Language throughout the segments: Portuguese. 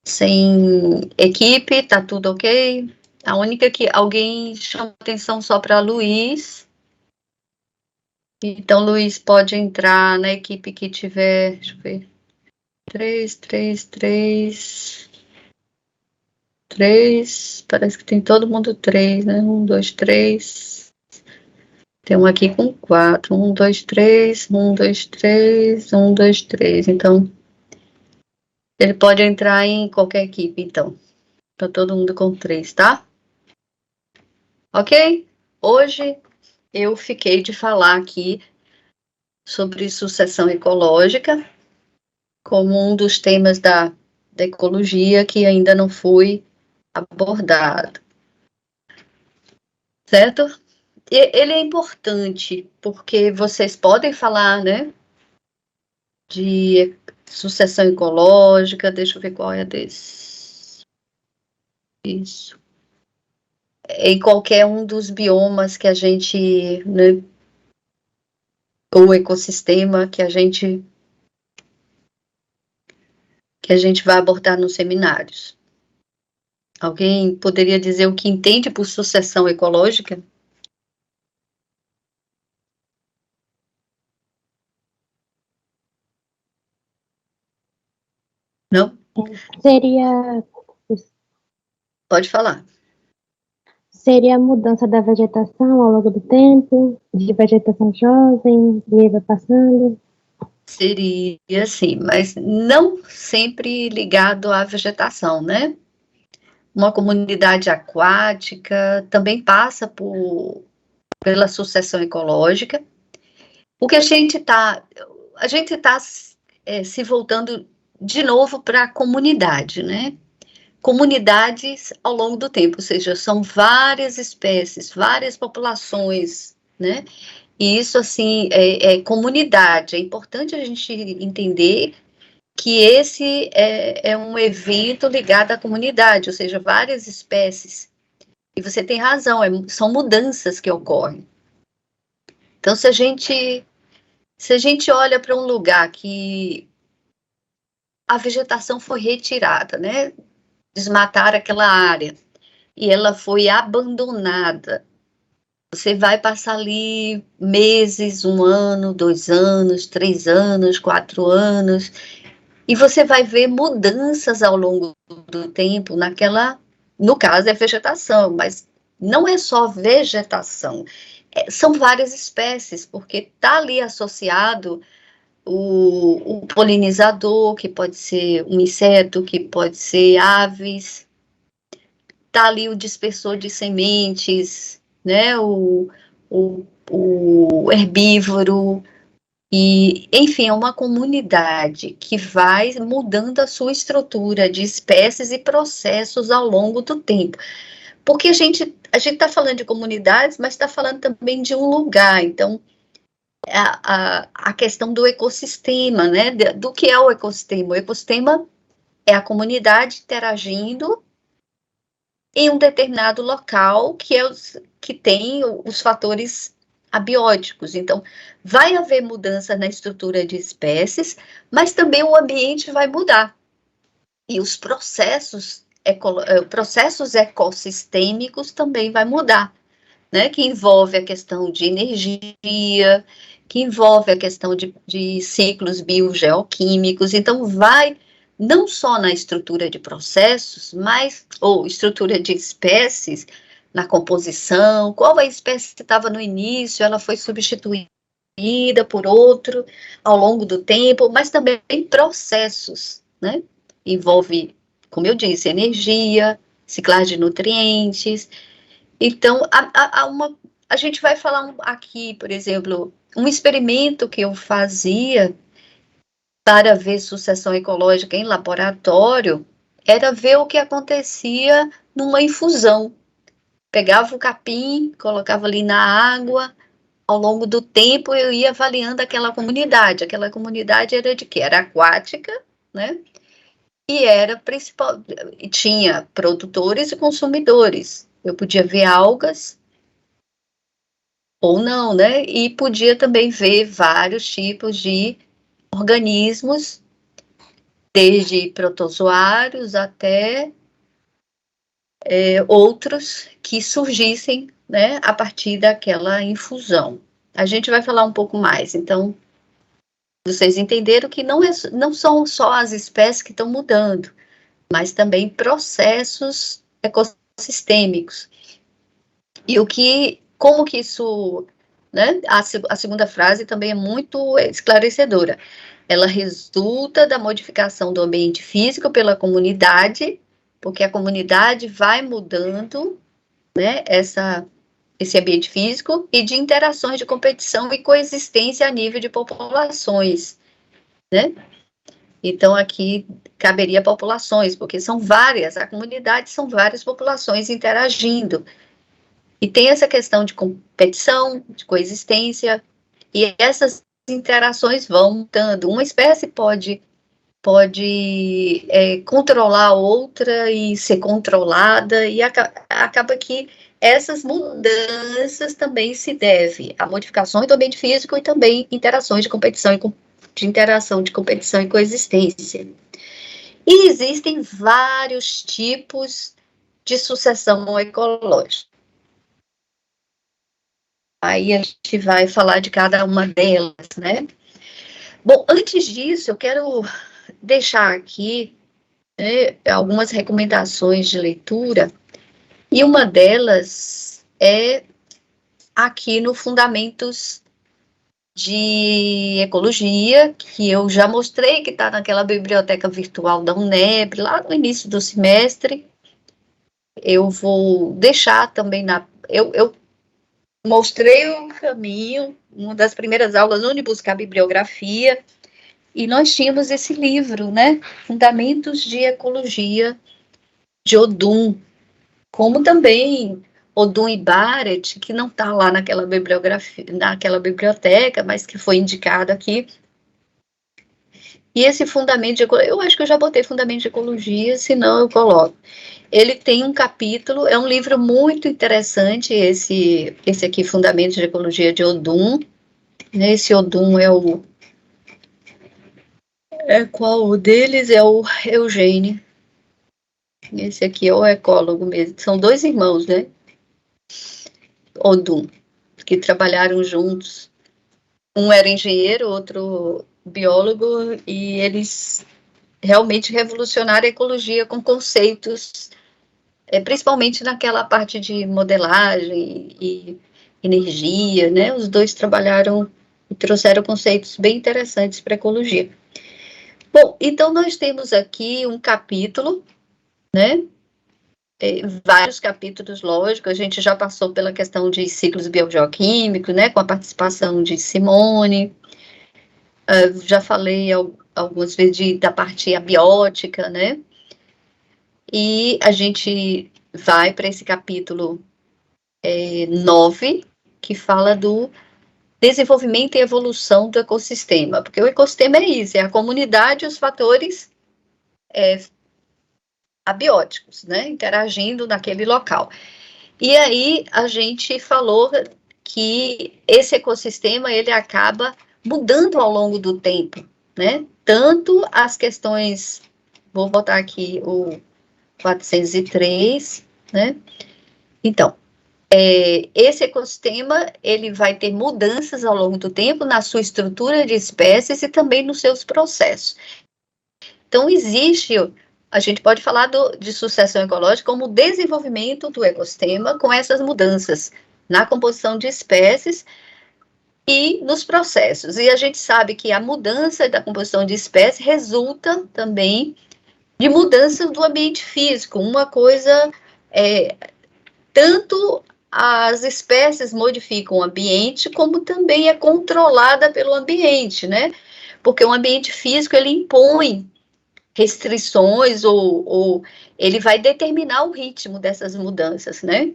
sem equipe, tá tudo ok? A única que alguém chama atenção só para Luiz. Então, Luiz pode entrar na equipe que tiver, deixa eu ver, 3, parece que tem todo mundo 3, né? 1, 2, 3. Tem um aqui com 4, 1, 2, 3, 1, 2, 3, 1, 2, 3. Então, ele pode entrar em qualquer equipe, então. Tá todo mundo com 3, tá? Ok? Hoje eu fiquei de falar aqui sobre sucessão ecológica como um dos temas da ecologia que ainda não foi abordado, certo? Ele é importante porque vocês podem falar, né, de sucessão ecológica, deixa eu ver qual é desse. Isso. Em qualquer um dos biomas que a gente, né, ou ecossistema que a gente vai abordar nos seminários. Alguém poderia dizer o que entende por sucessão ecológica? Não? Seria Pode falar. Seria a mudança da vegetação ao longo do tempo, de vegetação jovem, e aí vai passando. Seria sim, mas não sempre ligado à vegetação, né? Uma comunidade aquática também passa pela sucessão ecológica. O que a gente está se voltando de novo para a comunidade, né? Comunidades ao longo do tempo, ou seja, são várias espécies, várias populações, né? E isso, assim, é comunidade. É importante a gente entender que esse é um evento ligado à comunidade, ou seja, várias espécies. E você tem razão, são mudanças que ocorrem. Então, se a gente olha para um lugar que a vegetação foi retirada, né? Desmataram aquela área e ela foi abandonada. Você vai passar ali meses, 1 ano, 2 anos, 3 anos, 4 anos, e você vai ver mudanças ao longo do tempo no caso é vegetação, mas não é só vegetação, são várias espécies, porque está ali associado o polinizador, que pode ser um inseto, que pode ser aves, está ali o dispersor de sementes, né, o herbívoro, e, enfim, é uma comunidade que vai mudando a sua estrutura de espécies e processos ao longo do tempo. Porque a gente está falando de comunidades, mas está falando também de um lugar. Então, a questão do ecossistema, né? Do que é o ecossistema? O ecossistema é a comunidade interagindo em um determinado local que tem os fatores abióticos. Então, vai haver mudança na estrutura de espécies, mas também o ambiente vai mudar. E os processos ecossistêmicos também vai mudar, né? Que envolve a questão de energia, que envolve a questão de ciclos biogeoquímicos. Então, vai não só na estrutura de processos, ou estrutura de espécies, na composição, qual a espécie que estava no início, ela foi substituída por outro ao longo do tempo, mas também processos, né? Envolve, como eu disse, energia, ciclagem de nutrientes. Então, a gente vai falar aqui, por exemplo, um experimento que eu fazia para ver sucessão ecológica em laboratório era ver o que acontecia numa infusão. Pegava o capim, colocava ali na água, ao longo do tempo eu ia avaliando aquela comunidade. Aquela comunidade era de quê? Era aquática, né? E era principal, tinha produtores e consumidores. Eu podia ver algas ou não, né? E podia também ver vários tipos de organismos desde protozoários até outros que surgissem, né, a partir daquela infusão. A gente vai falar um pouco mais, então, vocês entenderam que não são só as espécies que estão mudando, mas também processos ecossistêmicos. E como que isso, né, a segunda frase também é muito esclarecedora. Ela resulta da modificação do ambiente físico pela comunidade, porque a comunidade vai mudando, né, esse ambiente físico e de interações de competição e coexistência a nível de populações, né? Então, aqui caberia populações, porque são várias, a comunidade são várias populações interagindo. E tem essa questão de competição, de coexistência, e essas interações vão mudando. Uma espécie pode controlar a outra e ser controlada, e acaba que essas mudanças também se devem a modificações do ambiente físico e também interações de competição de competição e coexistência. E existem vários tipos de sucessão ecológica. Aí a gente vai falar de cada uma delas, né? Bom, antes disso, eu quero deixar aqui, né, algumas recomendações de leitura, e uma delas é aqui no Fundamentos de Ecologia, que eu já mostrei, que está naquela biblioteca virtual da UNEB, lá no início do semestre. Eu vou deixar também eu mostrei o caminho, uma das primeiras aulas, onde buscar bibliografia, e nós tínhamos esse livro, né, Fundamentos de Ecologia, de Odum, como também Odum e Barrett, que não está lá naquela biblioteca, mas que foi indicado aqui. E esse Fundamento de Ecologia, eu acho que eu já botei Fundamento de Ecologia, se não eu coloco. Ele tem um capítulo, é um livro muito interessante, esse aqui, Fundamentos de Ecologia de Odum. Esse Odum qual deles? É o Eugênio. Esse aqui é o ecólogo mesmo. São dois irmãos, né? Odum, que trabalharam juntos. Um era engenheiro, outro biólogo, e eles realmente revolucionaram a ecologia com conceitos, principalmente naquela parte de modelagem e energia, né? Os dois trabalharam e trouxeram conceitos bem interessantes para a ecologia. Bom, então nós temos aqui um capítulo, né? Vários capítulos, lógico, a gente já passou pela questão de ciclos biogeoquímicos, né, com a participação de Simone, já falei algumas vezes da parte abiótica, né, e a gente vai para esse capítulo 9, que fala do desenvolvimento e evolução do ecossistema, porque o ecossistema é isso, é a comunidade e os fatores abióticos, né, interagindo naquele local. E aí a gente falou que esse ecossistema ele acaba mudando ao longo do tempo, né? Tanto as questões, vou botar aqui o 403, né? Então, esse ecossistema ele vai ter mudanças ao longo do tempo na sua estrutura de espécies e também nos seus processos. Então, a gente pode falar de sucessão ecológica como o desenvolvimento do ecossistema com essas mudanças na composição de espécies e nos processos. E a gente sabe que a mudança da composição de espécies resulta também de mudança do ambiente físico. Uma coisa tanto as espécies modificam o ambiente, como também é controlada pelo ambiente, né? Porque o ambiente físico, ele impõe restrições ou ele vai determinar o ritmo dessas mudanças, né?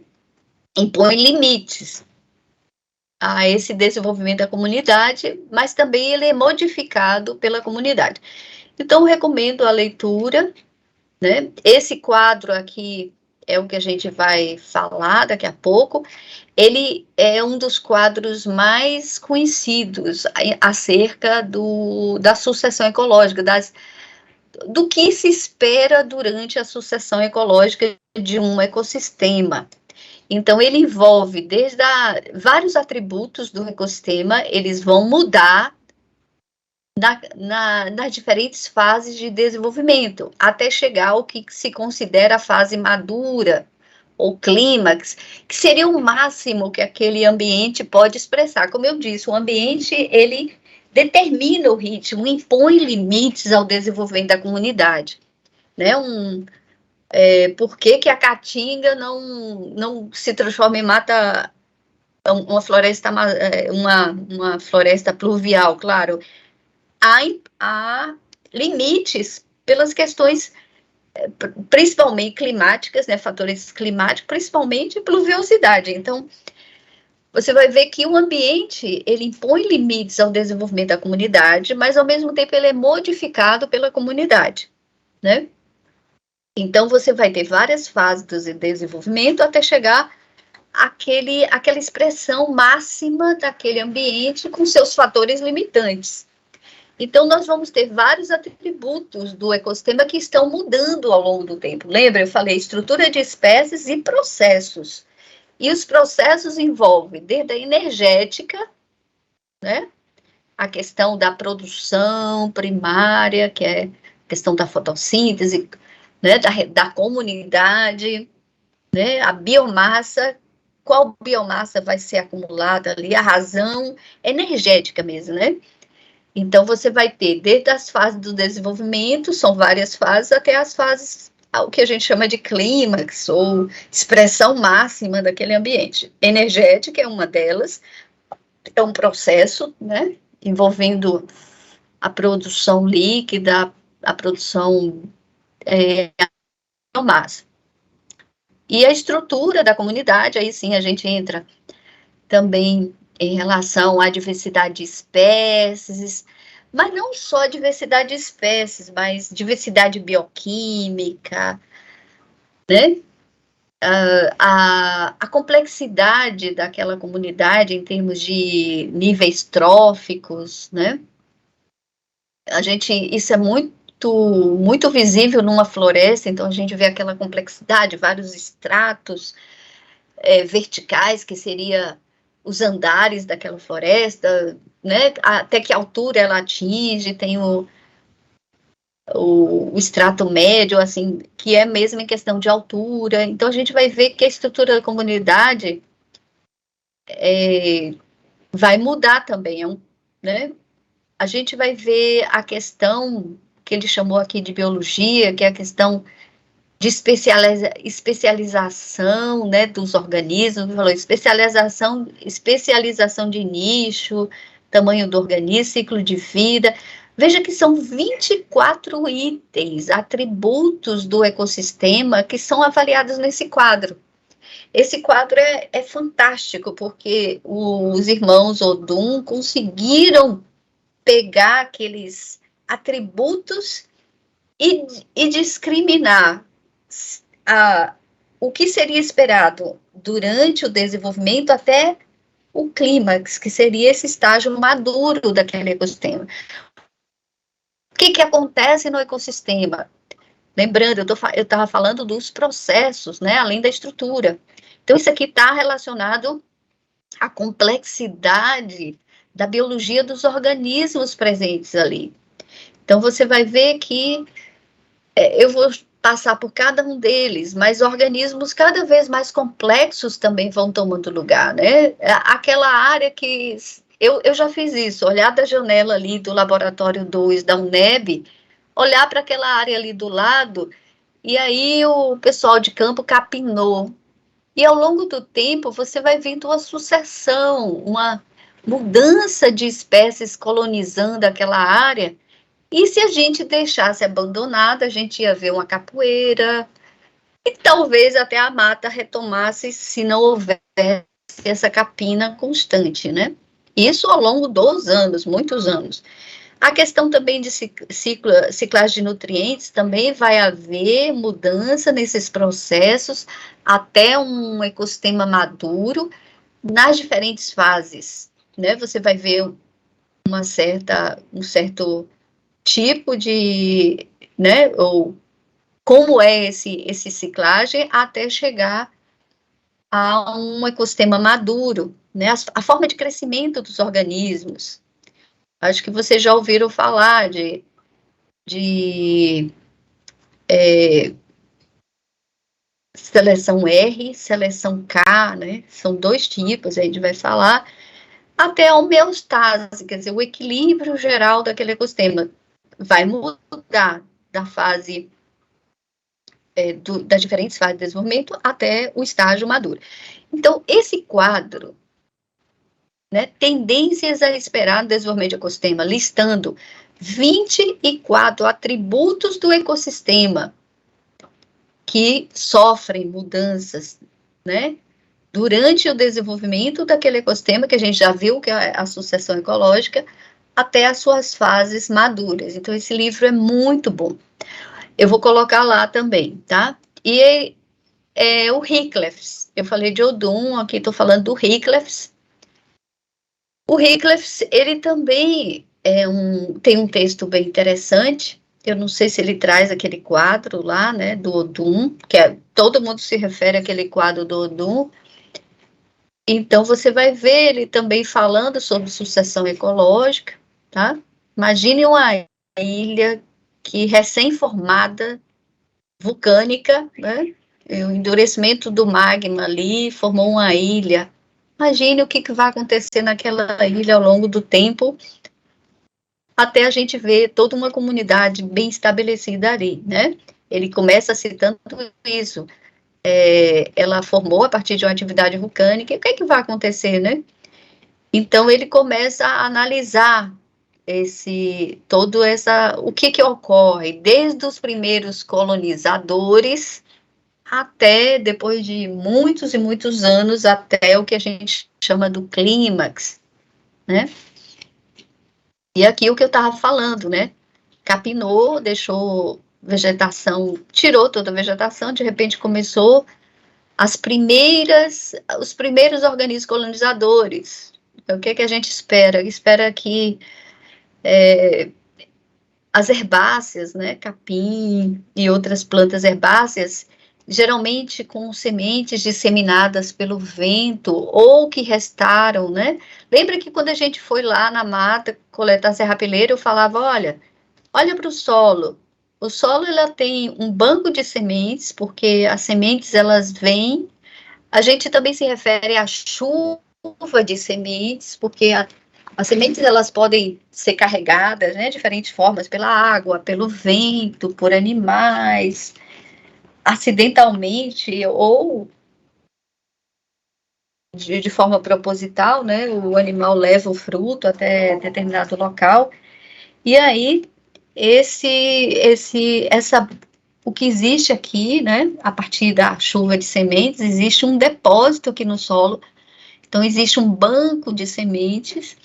Impõe limites a esse desenvolvimento da comunidade, mas também ele é modificado pela comunidade. Então, recomendo a leitura, né? Esse quadro aqui é o que a gente vai falar daqui a pouco. Ele é um dos quadros mais conhecidos acerca da sucessão ecológica, do que se espera durante a sucessão ecológica de um ecossistema. Então, ele envolve vários atributos do ecossistema, eles vão mudar nas diferentes fases de desenvolvimento, até chegar ao que se considera a fase madura, ou clímax, que seria o máximo que aquele ambiente pode expressar. Como eu disse, o ambiente, ele determina o ritmo, impõe limites ao desenvolvimento da comunidade, né? Por que a caatinga não se transforma em mata, uma floresta pluvial? Claro, há limites pelas questões, principalmente climáticas, né, fatores climáticos, principalmente pluviosidade. Então, você vai ver que o ambiente, ele impõe limites ao desenvolvimento da comunidade, mas, ao mesmo tempo, ele é modificado pela comunidade, né? Então, você vai ter várias fases do desenvolvimento até chegar àquela expressão máxima daquele ambiente com seus fatores limitantes. Então, nós vamos ter vários atributos do ecossistema que estão mudando ao longo do tempo. Lembra? Eu falei estrutura de espécies e processos. E os processos envolvem desde a energética, né? A questão da produção primária, que é a questão da fotossíntese, né? Da comunidade, né? A biomassa, qual biomassa vai ser acumulada ali, a razão energética mesmo, né? Então, você vai ter desde as fases do desenvolvimento, são várias fases, até as fases, o que a gente chama de clímax, ou expressão máxima daquele ambiente. Energética é uma delas, é um processo, né, envolvendo a produção líquida, a produção biomassa. E a estrutura da comunidade, aí sim a gente entra também em relação à diversidade de espécies, mas não só diversidade de espécies, mas diversidade bioquímica, né? A complexidade daquela comunidade em termos de níveis tróficos, né? Isso é muito visível numa floresta, então a gente vê aquela complexidade, vários estratos verticais, que seria os andares daquela floresta, né? Até que altura ela atinge, tem o extrato médio, assim, que é mesmo em questão de altura. Então, a gente vai ver que a estrutura da comunidade vai mudar também, né? A gente vai ver a questão que ele chamou aqui de biologia, que é a questão de especialização, né, dos organismos, falou especialização de nicho, tamanho do organismo, ciclo de vida. Veja que são 24 itens, atributos do ecossistema que são avaliados nesse quadro. Esse quadro é fantástico, porque os irmãos Odum conseguiram pegar aqueles atributos e discriminar o que seria esperado durante o desenvolvimento até o clímax, que seria esse estágio maduro daquele ecossistema. O que acontece no ecossistema? Lembrando, eu estava falando dos processos, né, além da estrutura. Então, isso aqui está relacionado à complexidade da biologia dos organismos presentes ali. Então, você vai ver que eu vou passar por cada um deles, mas organismos cada vez mais complexos também vão tomando lugar, né? Aquela área que... Eu já fiz isso, olhar da janela ali do Laboratório 2 da UNEB, olhar para aquela área ali do lado, e aí o pessoal de campo capinou. E ao longo do tempo, você vai vendo uma sucessão, uma mudança de espécies colonizando aquela área. E se a gente deixasse abandonada, a gente ia ver uma capoeira, e talvez até a mata retomasse se não houvesse essa capina constante, né? Isso ao longo dos anos, muitos anos. A questão também de ciclagem de nutrientes, também vai haver mudança nesses processos até um ecossistema maduro nas diferentes fases, né? Você vai ver um certo tipo de né, ou como é esse ciclagem até chegar a um ecossistema maduro, né, a forma de crescimento dos organismos. Acho que vocês já ouviram falar de seleção R, seleção K, né? São 2 tipos, a gente vai falar, até a homeostase, quer dizer, o equilíbrio geral daquele ecossistema vai mudar da fase, das diferentes fases de desenvolvimento até o estágio maduro. Então, esse quadro, né, tendências a esperar no desenvolvimento do ecossistema, listando 24 atributos do ecossistema que sofrem mudanças, né, durante o desenvolvimento daquele ecossistema, que a gente já viu que é a sucessão ecológica, até as suas fases maduras. Então, esse livro é muito bom. Eu vou colocar lá também, tá? E o Rickleff, eu falei de Odum, aqui estou falando do Rickleff. O Rickleff, ele também tem um texto bem interessante. Eu não sei se ele traz aquele quadro lá, né, do Odum, que todo mundo se refere àquele quadro do Odum. Então, você vai ver ele também falando sobre sucessão ecológica, tá? Imagine uma ilha que recém-formada, vulcânica, né? O endurecimento do magma ali formou uma ilha. Imagine o que vai acontecer naquela ilha ao longo do tempo, até a gente ver toda uma comunidade bem estabelecida ali, né? Ele começa citando isso. Ela formou a partir de uma atividade vulcânica, e o que vai acontecer, né? Então, ele começa a analisar o que ocorre, desde os primeiros colonizadores, até, depois de muitos e muitos anos, até o que a gente chama do clímax, né? E aqui o que eu estava falando, né? Capinou, deixou vegetação, tirou toda a vegetação, de repente começou os primeiros organismos colonizadores. Então, o que a gente espera? Espera que as herbáceas, né, capim e outras plantas herbáceas, geralmente com sementes disseminadas pelo vento ou que restaram, né? Lembra que quando a gente foi lá na mata coletar serrapilheira, eu falava, olha para o solo. O solo, ela tem um banco de sementes, porque as sementes, elas vêm. A gente também se refere à chuva de sementes, porque as sementes, elas podem ser carregadas, né, de diferentes formas, pela água, pelo vento, por animais, acidentalmente ou de forma proposital, né, o animal leva o fruto até determinado local, e aí o que existe aqui, né, a partir da chuva de sementes, existe um depósito aqui no solo, então existe um banco de sementes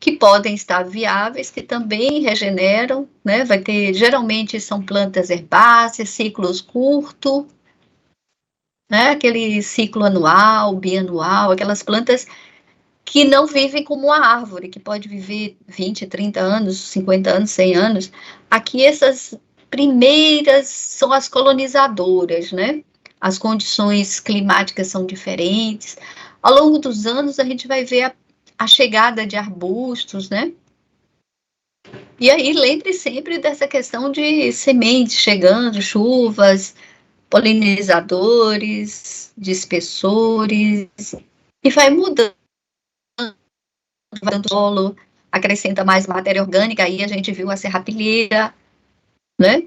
que podem estar viáveis, que também regeneram, né, geralmente são plantas herbáceas, ciclos curtos, né, aquele ciclo anual, bianual, aquelas plantas que não vivem como uma árvore, que pode viver 20, 30 anos, 50 anos, 100 anos. Aqui essas primeiras são as colonizadoras, né? As condições climáticas são diferentes. Ao longo dos anos, a gente vai ver a chegada de arbustos, né? E aí, lembre sempre dessa questão de sementes chegando, chuvas, polinizadores, dispersores, e vai mudando do solo, acrescenta mais matéria orgânica, aí a gente viu a serrapilheira, né?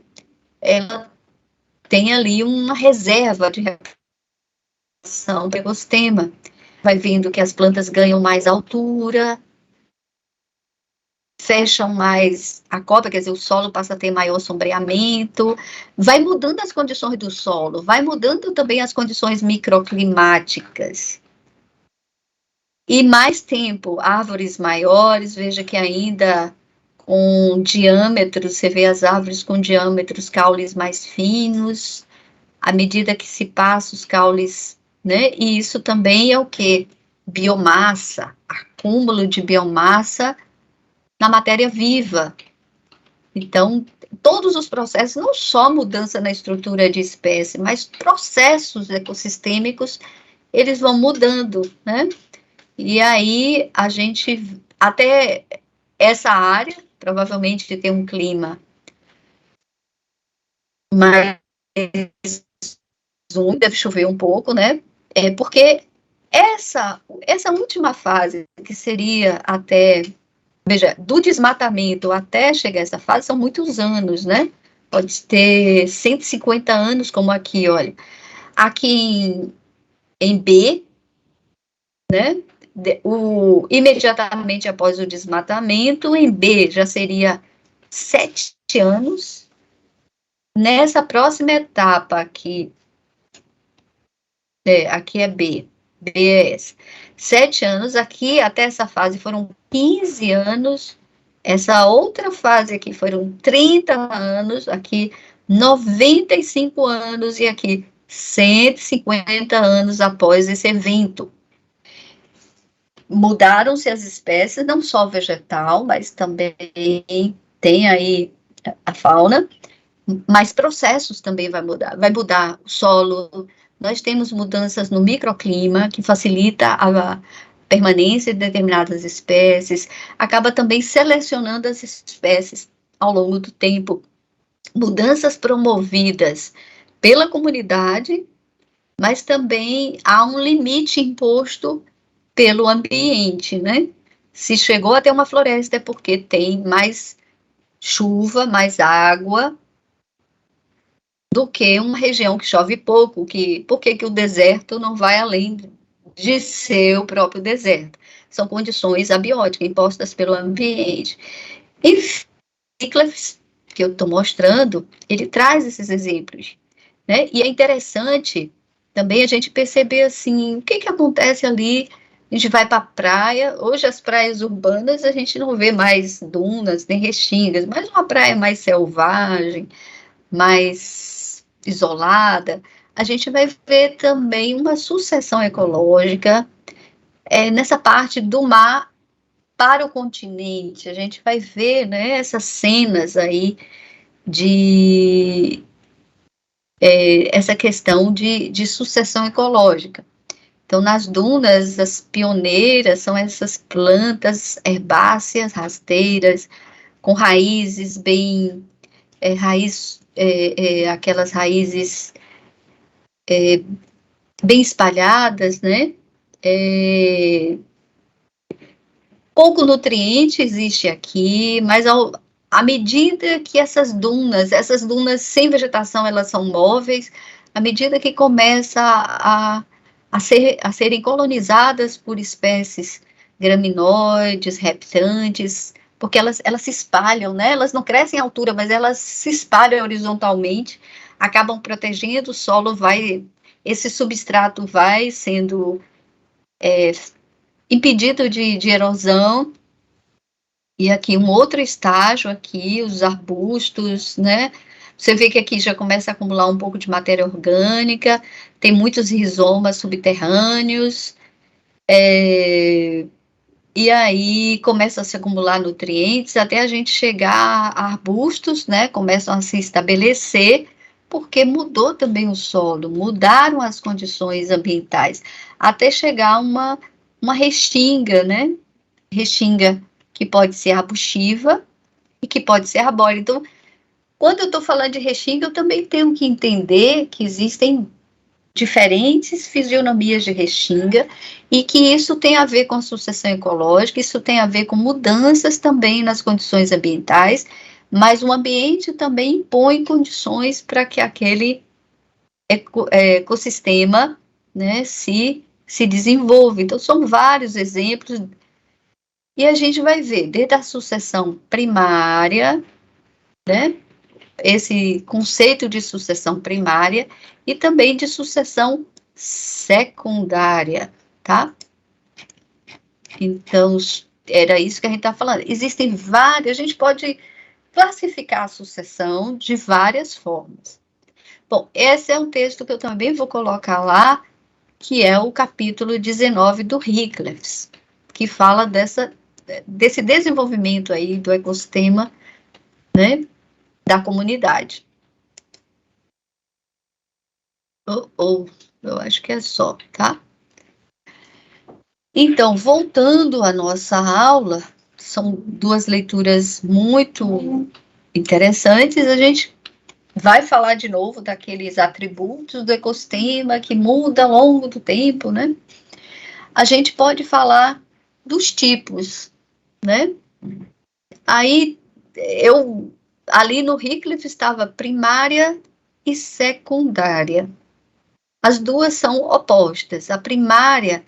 Ela tem ali uma reserva de reprodução para o ecossistema. Vai vendo que as plantas ganham mais altura, fecham mais a copa, quer dizer, o solo passa a ter maior sombreamento, vai mudando as condições do solo, vai mudando também as condições microclimáticas. E mais tempo, árvores maiores, veja que ainda com diâmetros, você vê as árvores com diâmetros, caules mais finos, à medida que se passa os caules, né? E isso também é o quê? Biomassa, acúmulo de biomassa na matéria viva. Então, todos os processos, não só mudança na estrutura de espécie, mas processos ecossistêmicos, eles vão mudando, né? E aí a gente, até essa área, provavelmente tem um clima mais úmido, deve chover um pouco, né? Porque essa última fase, que seria até, veja, do desmatamento até chegar a essa fase, são muitos anos, né? Pode ter 150 anos, como aqui, olha. Aqui em B, né? Imediatamente após o desmatamento, em B já seria 7 anos. Nessa próxima etapa aqui, aqui é B, B é essa. 7 anos, aqui até essa fase foram 15 anos, essa outra fase aqui foram 30 anos, aqui 95 anos e aqui 150 anos após esse evento. Mudaram-se as espécies, não só vegetal, mas também tem aí a fauna, mas processos também vai mudar o solo. Nós temos mudanças no microclima, que facilita a permanência de determinadas espécies, acaba também selecionando as espécies ao longo do tempo. Mudanças promovidas pela comunidade, mas também há um limite imposto pelo ambiente, né? Se chegou até uma floresta é porque tem mais chuva, mais água, do que uma região que chove pouco, por que o deserto não vai além de ser o próprio deserto? São condições abióticas impostas pelo ambiente. E Wycliffe, que eu estou mostrando, ele traz esses exemplos, né? E é interessante também a gente perceber, assim, o que acontece ali. A gente vai para a praia, hoje as praias urbanas a gente não vê mais dunas, nem restingas, mas uma praia mais selvagem, mais isolada, a gente vai ver também uma sucessão ecológica nessa parte do mar para o continente. A gente vai ver, né, essas cenas aí de essa questão de sucessão ecológica. Então, nas dunas, as pioneiras são essas plantas herbáceas, rasteiras, com raízes bem, aquelas raízes bem espalhadas, né? Pouco nutriente existe aqui, mas à medida que essas dunas sem vegetação, elas são móveis, à medida que começa a serem colonizadas por espécies graminoides, reptantes, porque elas se espalham, né? Elas não crescem em altura, mas elas se espalham horizontalmente, acabam protegendo o solo, esse substrato vai sendo impedido de erosão. E aqui um outro estágio, aqui os arbustos, né? Você vê que aqui já começa a acumular um pouco de matéria orgânica, tem muitos rizomas subterrâneos, e aí começam a se acumular nutrientes até a gente chegar a arbustos, né? Começam a se estabelecer, porque mudou também o solo, mudaram as condições ambientais, até chegar uma restinga, né? Restinga que pode ser arbustiva e que pode ser arbórea. Então, quando eu estou falando de restinga, eu também tenho que entender que existem diferentes fisionomias de restinga e que isso tem a ver com a sucessão ecológica, isso tem a ver com mudanças também nas condições ambientais, mas o ambiente também impõe condições para que aquele ecossistema, né, se desenvolva. Então, são vários exemplos. E a gente vai ver, desde a sucessão primária, né, esse conceito de sucessão primária e também de sucessão secundária, tá? Então, era isso que a gente está falando. Existem várias, a gente pode classificar a sucessão de várias formas. Bom, esse é um texto que eu também vou colocar lá, que é o capítulo 19 do Wycliffe, que fala desse desenvolvimento aí do ecossistema, né, da comunidade. Ou eu acho que é só, tá? Então, voltando à nossa aula, são duas leituras muito interessantes. A gente vai falar de novo daqueles atributos do ecossistema que muda ao longo do tempo, né? A gente pode falar dos tipos, né? Aí, ali no Wycliffe estava primária e secundária. As duas são opostas. A primária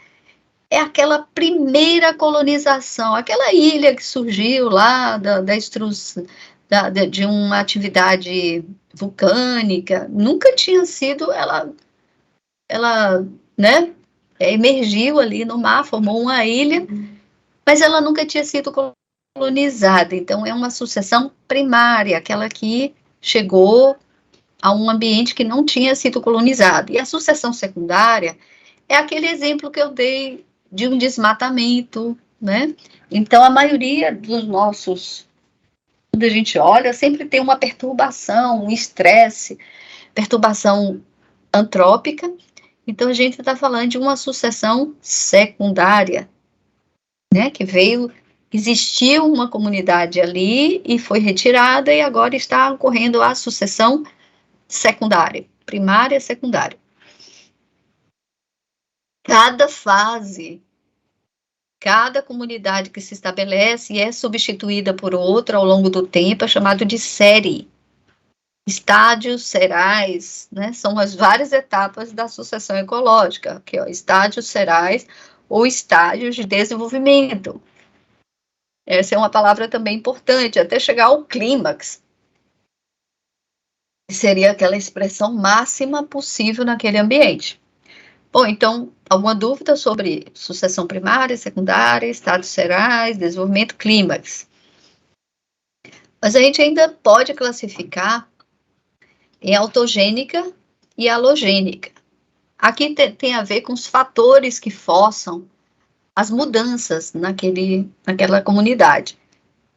é aquela primeira colonização, aquela ilha que surgiu lá de uma atividade vulcânica, nunca tinha sido, ela, né, emergiu ali no mar, formou uma ilha, mas ela nunca tinha sido colonizada, então é uma sucessão primária, aquela que chegou a um ambiente que não tinha sido colonizado. E a sucessão secundária é aquele exemplo que eu dei de um desmatamento, né? Então, a maioria dos nossos, quando a gente olha, sempre tem uma perturbação, um estresse, perturbação antrópica. Então, a gente está falando de uma sucessão secundária, né? Que existiu uma comunidade ali e foi retirada e agora está ocorrendo a sucessão secundária, primária e secundária. Cada fase, cada comunidade que se estabelece e é substituída por outra ao longo do tempo é chamado de série. Estádios serais, né, são as várias etapas da sucessão ecológica, aqui, ó, estádios serais ou estágios de desenvolvimento. Essa é uma palavra também importante, até chegar ao clímax, que seria aquela expressão máxima possível naquele ambiente. Bom, então, alguma dúvida sobre sucessão primária, secundária, estados serais, desenvolvimento, clímax? Mas a gente ainda pode classificar em autogênica e halogênica. Aqui tem a ver com os fatores que forçam as mudanças naquela comunidade.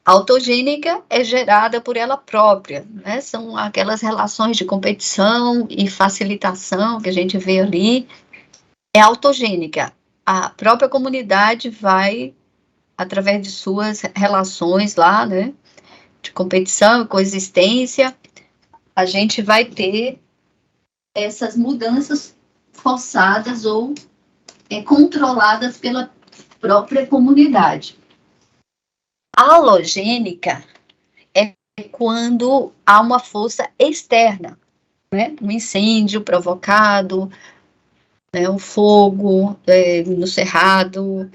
A autogênica é gerada por ela própria, né? São aquelas relações de competição e facilitação que a gente vê ali. É autogênica. A própria comunidade vai, através de suas relações lá, né, de competição e coexistência, a gente vai ter essas mudanças forçadas ou controladas pela própria comunidade. A halogênica é quando há uma força externa, né, um incêndio provocado, né, o fogo no cerrado,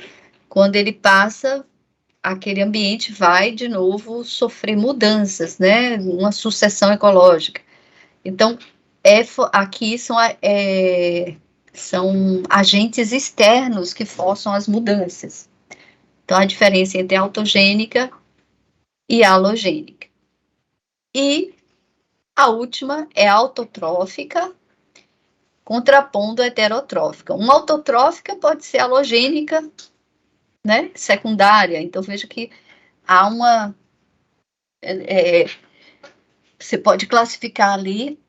quando ele passa, aquele ambiente vai de novo sofrer mudanças, né, uma sucessão ecológica. Então, aqui são agentes externos que forçam as mudanças. Então, a diferença entre autogênica e halogênica. E a última é autotrófica, contrapondo a heterotrófica. Uma autotrófica pode ser halogênica, né, secundária. Então, veja que há uma... você pode classificar ali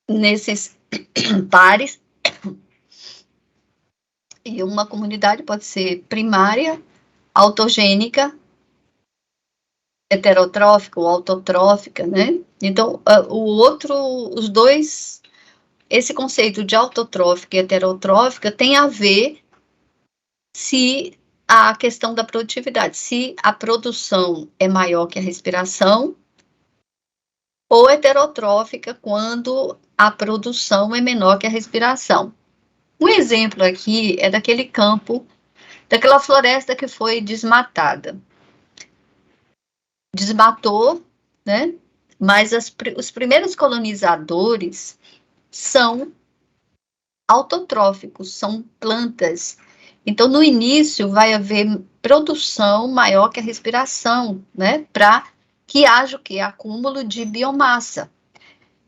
nesses pares, e uma comunidade pode ser primária, autogênica, heterotrófica ou autotrófica, né? Então, os dois, esse conceito de autotrófica e heterotrófica tem a ver se a questão da produtividade, se a produção é maior que a respiração, ou heterotrófica quando a produção é menor que a respiração. Um exemplo aqui é daquele campo, daquela floresta que foi desmatada. Desmatou, né? Mas os primeiros colonizadores são autotróficos, são plantas. Então, no início, vai haver produção maior que a respiração, né? Para que haja o quê? Acúmulo de biomassa.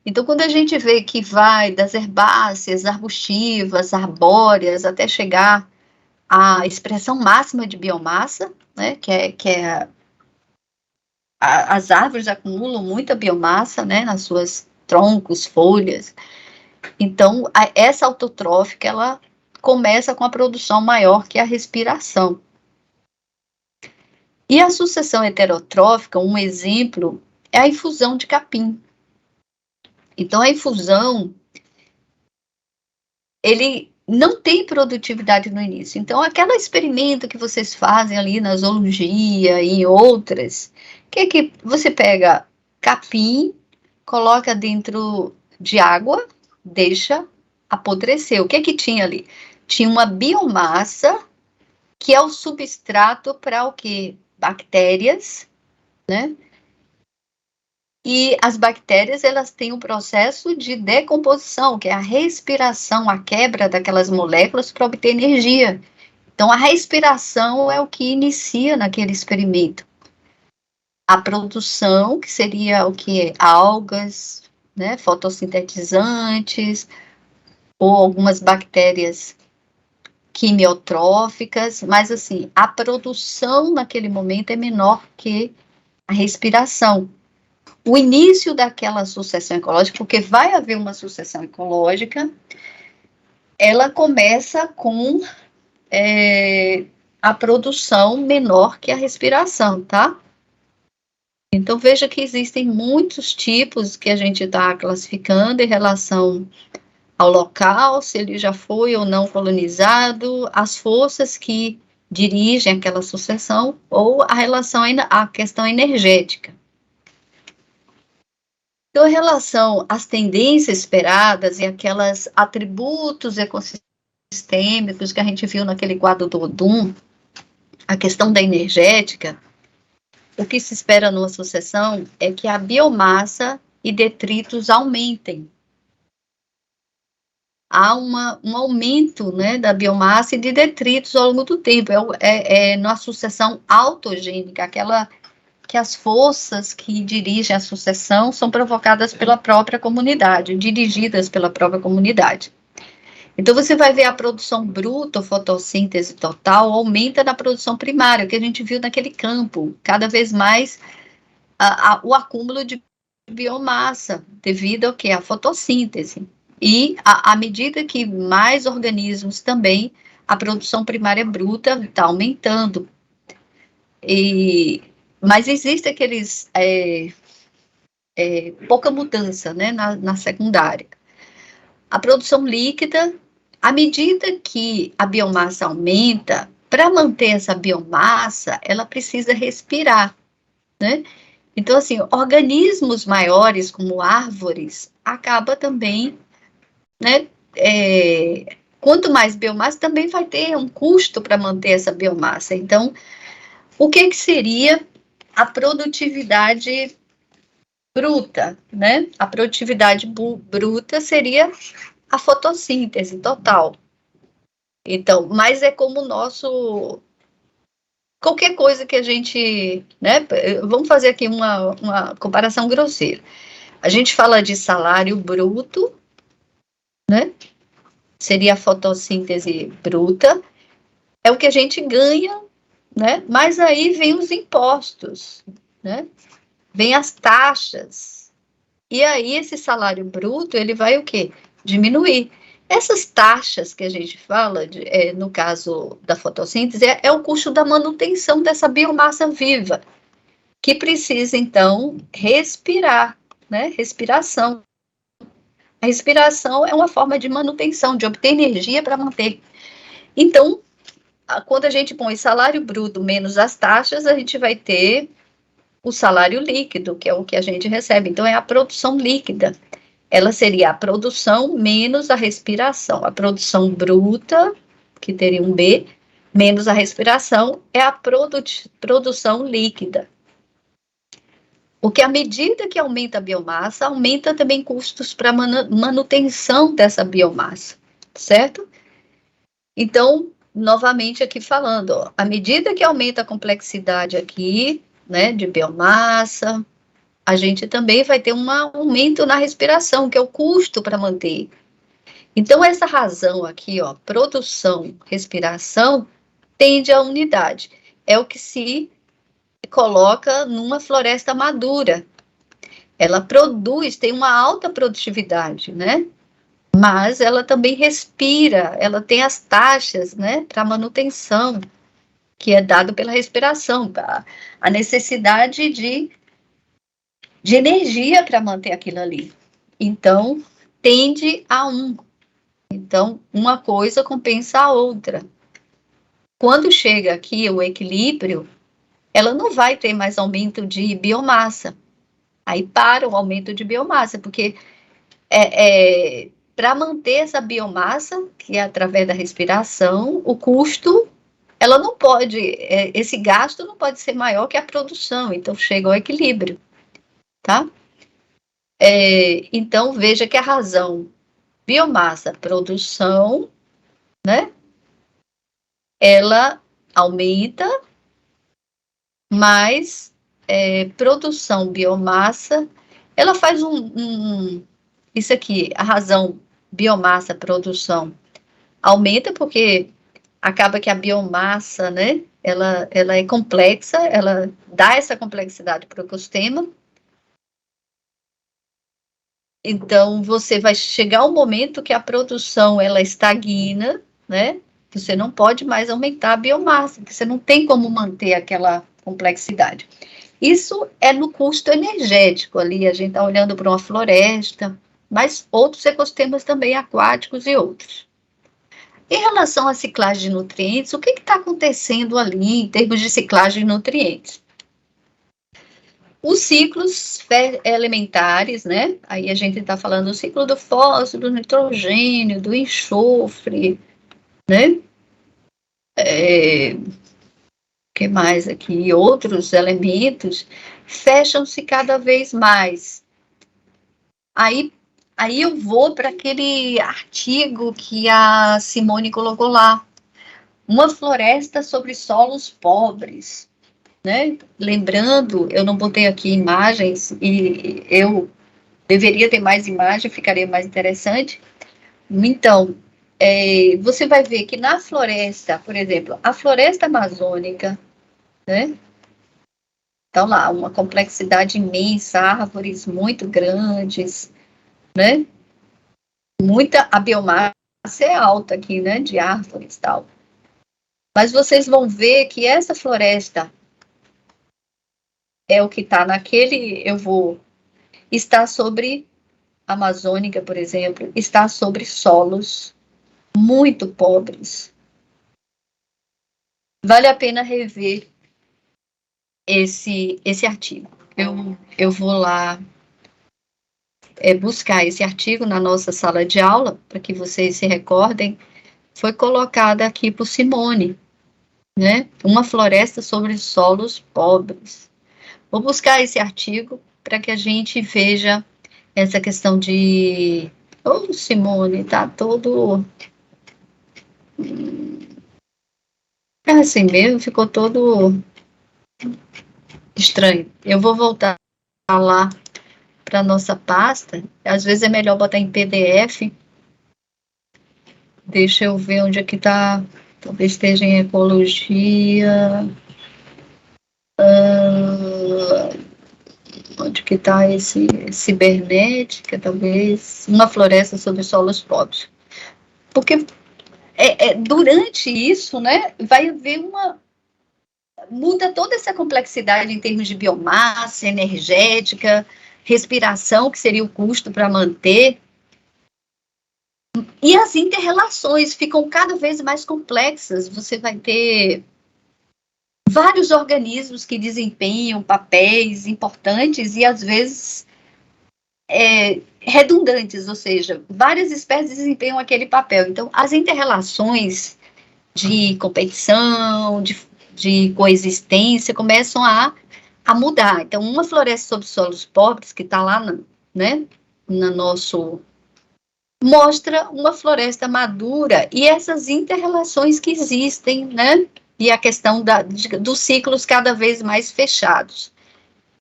Então, quando a gente vê que vai das herbáceas, arbustivas, arbóreas, até chegar à expressão máxima de biomassa, né? Que é as árvores acumulam muita biomassa, né, nas suas troncos, folhas. Então, essa autotrófica, ela começa com a produção maior que a respiração. E a sucessão heterotrófica, um exemplo, é a infusão de capim. Então, a infusão, ele não tem produtividade no início. Então, aquele experimento que vocês fazem ali na zoologia e em outras, que você pega capim, coloca dentro de água, deixa apodrecer. O que tinha ali? Tinha uma biomassa, que é o substrato para o quê? Bactérias, né? E as bactérias, elas têm um processo de decomposição, que é a respiração, a quebra daquelas moléculas para obter energia. Então, a respiração é o que inicia naquele experimento. A produção, que seria o que? Algas, né, fotossintetizantes, ou algumas bactérias quimiotróficas, mas assim, a produção naquele momento é menor que a respiração. O início daquela sucessão ecológica, porque vai haver uma sucessão ecológica, ela começa com a produção menor que a respiração, tá? Então, veja que existem muitos tipos que a gente está classificando em relação ao local, se ele já foi ou não colonizado, as forças que dirigem aquela sucessão, ou a relação, a questão energética. Então, em relação às tendências esperadas e aqueles atributos ecossistêmicos que a gente viu naquele quadro do Odum, a questão da energética, o que se espera numa sucessão é que a biomassa e detritos aumentem. Há um aumento, né, da biomassa e de detritos ao longo do tempo. Numa sucessão autogênica, aquela que as forças que dirigem a sucessão são provocadas pela própria comunidade, dirigidas pela própria comunidade. Então, você vai ver a produção bruta, fotossíntese total, aumenta na produção primária, que a gente viu naquele campo, cada vez mais o acúmulo de biomassa, devido ao que? A fotossíntese. E, à medida que mais organismos também, a produção primária bruta está aumentando. Mas existe aqueles pouca mudança, né, na secundária. A produção líquida, à medida que a biomassa aumenta, para manter essa biomassa, ela precisa respirar, né? Então, assim, organismos maiores, como árvores, acaba também, né, quanto mais biomassa, também vai ter um custo para manter essa biomassa. Então, o que seria a produtividade bruta, né? A produtividade bruta seria a fotossíntese total. Então, mas é como o nosso... Qualquer coisa que a gente... né? Vamos fazer aqui uma comparação grosseira. A gente fala de salário bruto, né? Seria a fotossíntese bruta. É o que a gente ganha, né? Mas aí vem os impostos, né? Vem as taxas. E aí esse salário bruto, ele vai o quê? Diminuir. Essas taxas que a gente fala, no caso da fotossíntese, é o custo da manutenção dessa biomassa viva, que precisa, então, respirar, né? Respiração. A respiração é uma forma de manutenção, de obter energia para manter. Então, quando a gente põe salário bruto menos as taxas, a gente vai ter o salário líquido, que é o que a gente recebe. Então, é a produção líquida. Ela seria a produção menos a respiração. A produção bruta, que teria um B, menos a respiração, é a produção líquida. Porque à medida que aumenta a biomassa, aumenta também custos para manutenção dessa biomassa, certo? Então, novamente aqui falando, ó, à medida que aumenta a complexidade aqui, né, de biomassa, a gente também vai ter um aumento na respiração, que é o custo para manter. Então, essa razão aqui, ó, produção, respiração, tende à unidade. É o que se coloca numa floresta madura. Ela produz, tem uma alta produtividade, né? Mas ela também respira, ela tem as taxas, né, para manutenção, que é dado pela respiração, a necessidade de energia para manter aquilo ali. Então, tende a um. Então, uma coisa compensa a outra. Quando chega aqui o equilíbrio, ela não vai ter mais aumento de biomassa. Aí para o aumento de biomassa, porque para manter essa biomassa, que é através da respiração, o custo, ela não pode, esse gasto não pode ser maior que a produção, então chega ao equilíbrio, tá? Então, veja que a razão biomassa, produção, né? Ela aumenta, mas produção, biomassa, ela faz isso aqui, a razão biomassa, produção, aumenta porque acaba que a biomassa, né, ela é complexa, ela dá essa complexidade para o ecossistema. Então, você vai chegar um momento que a produção, ela estagna, né? Você não pode mais aumentar a biomassa, porque você não tem como manter aquela complexidade. Isso é no custo energético ali, a gente está olhando para uma floresta, mas outros ecossistemas também aquáticos e outros. Em relação à ciclagem de nutrientes, o que está acontecendo ali em termos de ciclagem de nutrientes? Os ciclos elementares, né? Aí a gente está falando do ciclo do fósforo, do nitrogênio, do enxofre, né? Que mais aqui? Outros elementos fecham-se cada vez mais. Aí eu vou para aquele artigo que a Simone colocou lá. Uma floresta sobre solos pobres, né? Lembrando, eu não botei aqui imagens, e eu deveria ter mais imagem, ficaria mais interessante. Então, você vai ver que na floresta, por exemplo, a floresta amazônica, né? Então lá, uma complexidade imensa, árvores muito grandes, né? A biomassa é alta aqui, né? De árvores e tal. Mas vocês vão ver que essa floresta é o que está naquele, está sobre amazônica, por exemplo, está sobre solos muito pobres. Vale a pena rever esse artigo. Eu vou lá buscar esse artigo na nossa sala de aula, para que vocês se recordem. Foi colocada aqui por Simone, né? Uma floresta sobre solos pobres. Vou buscar esse artigo para que a gente veja essa questão de... Simone, tá todo... É assim mesmo, ficou todo estranho. Eu vou voltar lá para nossa pasta. Às vezes é melhor botar em PDF. Deixa eu ver onde é que está. Talvez esteja em ecologia. Onde que está esse cibernética, talvez. Uma floresta sobre solos pobres. Porque durante isso, né, vai haver muda toda essa complexidade em termos de biomassa, energética, respiração, que seria o custo para manter. E as inter-relações ficam cada vez mais complexas. Você vai ter vários organismos que desempenham papéis importantes e, às vezes, redundantes, ou seja, várias espécies desempenham aquele papel. Então, as inter-relações de competição, de coexistência, começam a mudar. Então, uma floresta sobre solos pobres, que está lá, né, no nosso... mostra uma floresta madura e essas inter-relações que existem, né, e a questão dos ciclos cada vez mais fechados.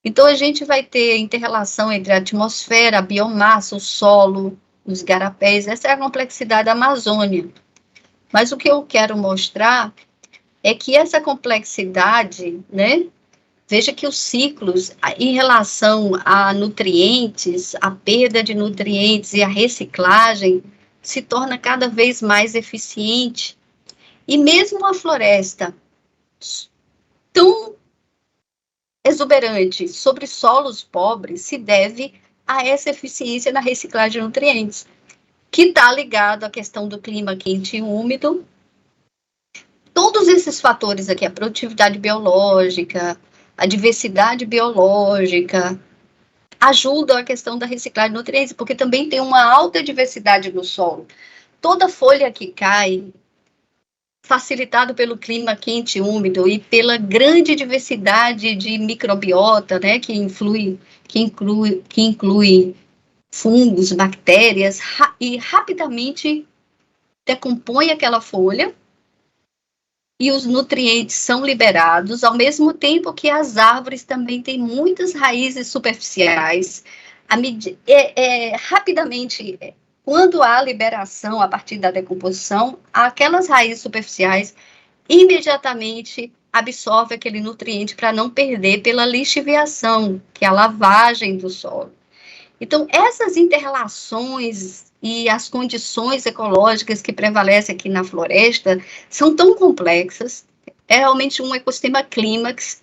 Então, a gente vai ter inter-relação entre a atmosfera, a biomassa, o solo, os igarapés, essa é a complexidade da Amazônia. Mas o que eu quero mostrar é que essa complexidade, né, Veja que os ciclos, em relação a nutrientes, a perda de nutrientes e a reciclagem, se torna cada vez mais eficiente. E mesmo a floresta tão exuberante sobre solos pobres se deve a essa eficiência na reciclagem de nutrientes, que está ligado à questão do clima quente e úmido. Todos esses fatores aqui, a produtividade biológica, a diversidade biológica, ajudam a questão da reciclagem de nutrientes, porque também tem uma alta diversidade no solo. Toda folha que cai, facilitado pelo clima quente e úmido e pela grande diversidade de microbiota, né, que inclui fungos, bactérias, e rapidamente decompõe aquela folha, e os nutrientes são liberados, ao mesmo tempo que as árvores também têm muitas raízes superficiais. Rapidamente, quando há liberação a partir da decomposição, aquelas raízes superficiais imediatamente absorvem aquele nutriente para não perder pela lixiviação, que é a lavagem do solo. Então, essas interrelações e as condições ecológicas que prevalecem aqui na floresta são tão complexas, é realmente um ecossistema clímax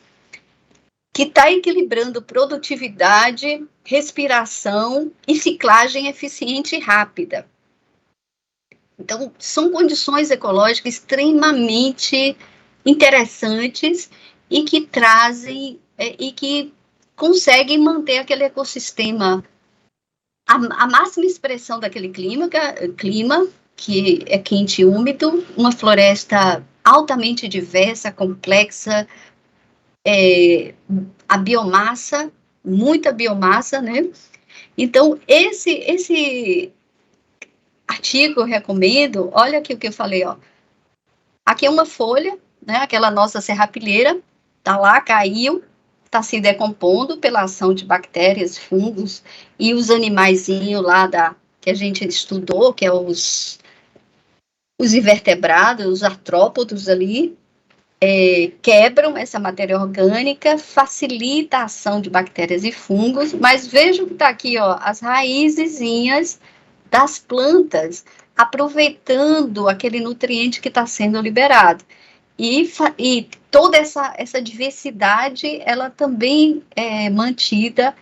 que está equilibrando produtividade, respiração e ciclagem eficiente e rápida. Então, são condições ecológicas extremamente interessantes e que trazem, e que conseguem manter aquele ecossistema a máxima expressão daquele clima, que é quente e úmido, uma floresta altamente diversa, complexa, a biomassa, muita biomassa, né? Então, esse artigo eu recomendo, olha aqui o que eu falei, ó. Aqui é uma folha, né? Aquela nossa serrapilheira, tá lá, caiu, está se decompondo pela ação de bactérias, fungos, e os animaizinhos lá que a gente estudou, que é os invertebrados, os artrópodos ali, quebram essa matéria orgânica, facilita a ação de bactérias e fungos, mas vejam que está aqui, ó, as raizezinhas das plantas, aproveitando aquele nutriente que está sendo liberado. E toda essa diversidade, ela também é mantida.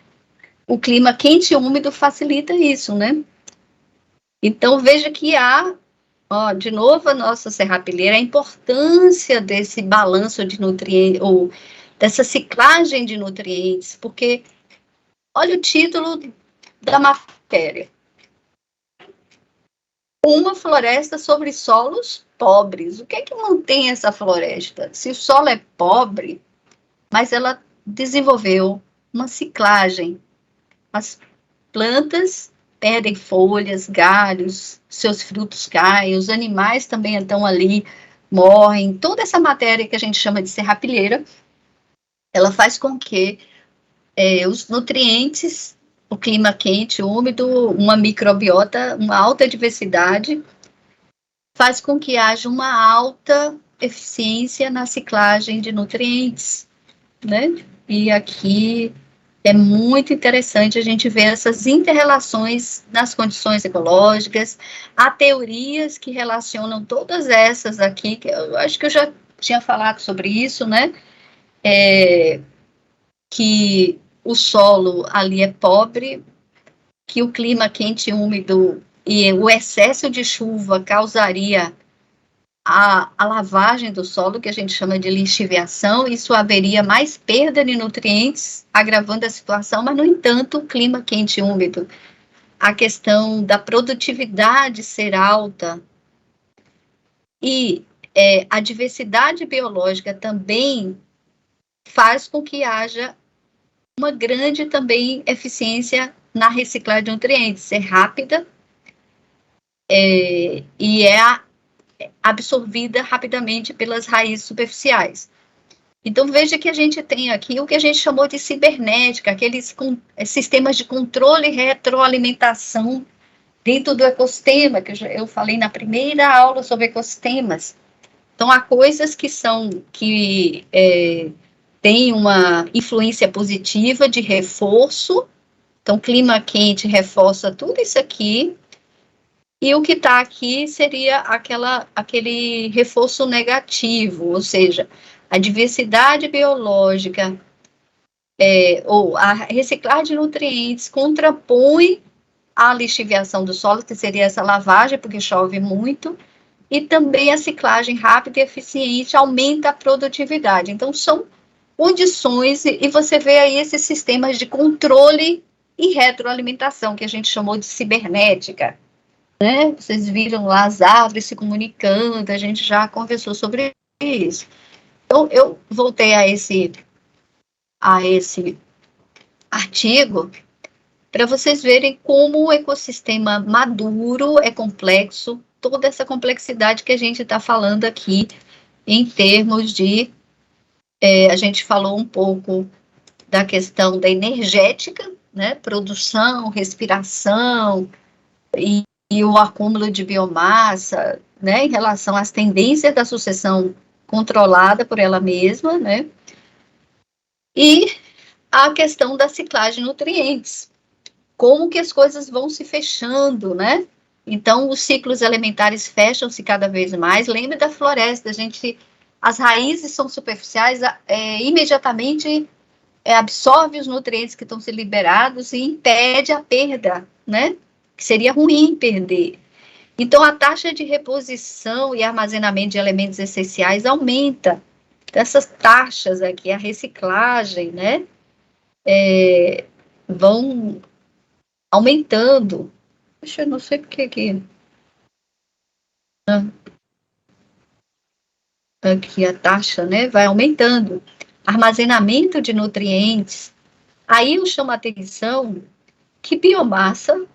O clima quente e úmido facilita isso, né? Então, veja que há, ó, de novo, a nossa serrapilheira, a importância desse balanço de nutrientes, ou dessa ciclagem de nutrientes, porque olha o título da matéria. Uma floresta sobre solos pobres. O que é que mantém essa floresta? Se o solo é pobre, mas ela desenvolveu uma ciclagem. As plantas perdem folhas, galhos, seus frutos caem, os animais também estão ali, morrem. Toda essa matéria que a gente chama de serrapilheira, ela faz com que os nutrientes, o clima quente, úmido, uma microbiota, uma alta diversidade, faz com que haja uma alta eficiência na ciclagem de nutrientes, né? E aqui é muito interessante a gente ver essas interrelações nas condições ecológicas. Há teorias que relacionam todas essas aqui, que eu acho que eu já tinha falado sobre isso, né? Que o solo ali é pobre, que o clima quente e úmido e o excesso de chuva causaria a lavagem do solo, que a gente chama de lixiviação, isso haveria mais perda de nutrientes, agravando a situação, mas, no entanto, o clima quente e úmido, a questão da produtividade ser alta e a diversidade biológica também faz com que haja uma grande também eficiência na reciclagem de nutrientes, ser rápida e absorvida rapidamente pelas raízes superficiais. Então, veja que a gente tem aqui o que a gente chamou de cibernética, aqueles sistemas de controle e retroalimentação dentro do ecossistema, que eu falei na primeira aula sobre ecossistemas. Então, há coisas que tem uma influência positiva de reforço. Então, clima quente reforça tudo isso aqui. E o que está aqui seria aquele reforço negativo, ou seja, a diversidade biológica, ou a reciclagem de nutrientes contrapõe a lixiviação do solo, que seria essa lavagem, porque chove muito, e também a ciclagem rápida e eficiente aumenta a produtividade. Então, são condições, e você vê aí esses sistemas de controle e retroalimentação, que a gente chamou de cibernética, né? Vocês viram lá as árvores se comunicando, a gente já conversou sobre isso. Então, eu voltei a esse artigo para vocês verem como o ecossistema maduro é complexo, toda essa complexidade que a gente está falando aqui, em termos de, a gente falou um pouco da questão da energética, né, produção, respiração e o acúmulo de biomassa, né, em relação às tendências da sucessão controlada por ela mesma, né, e a questão da ciclagem de nutrientes, como que as coisas vão se fechando, né? Então, os ciclos elementares fecham-se cada vez mais. Lembre da floresta, as raízes são superficiais, imediatamente absorve os nutrientes que estão sendo liberados e impede a perda, né? Que seria ruim perder. Então, a taxa de reposição e armazenamento de elementos essenciais aumenta. Essas taxas aqui, a reciclagem, né? Vão aumentando. Poxa, eu não sei porque aqui. Aqui a taxa, né? Vai aumentando. Armazenamento de nutrientes. Aí eu chamo a atenção que biomassa,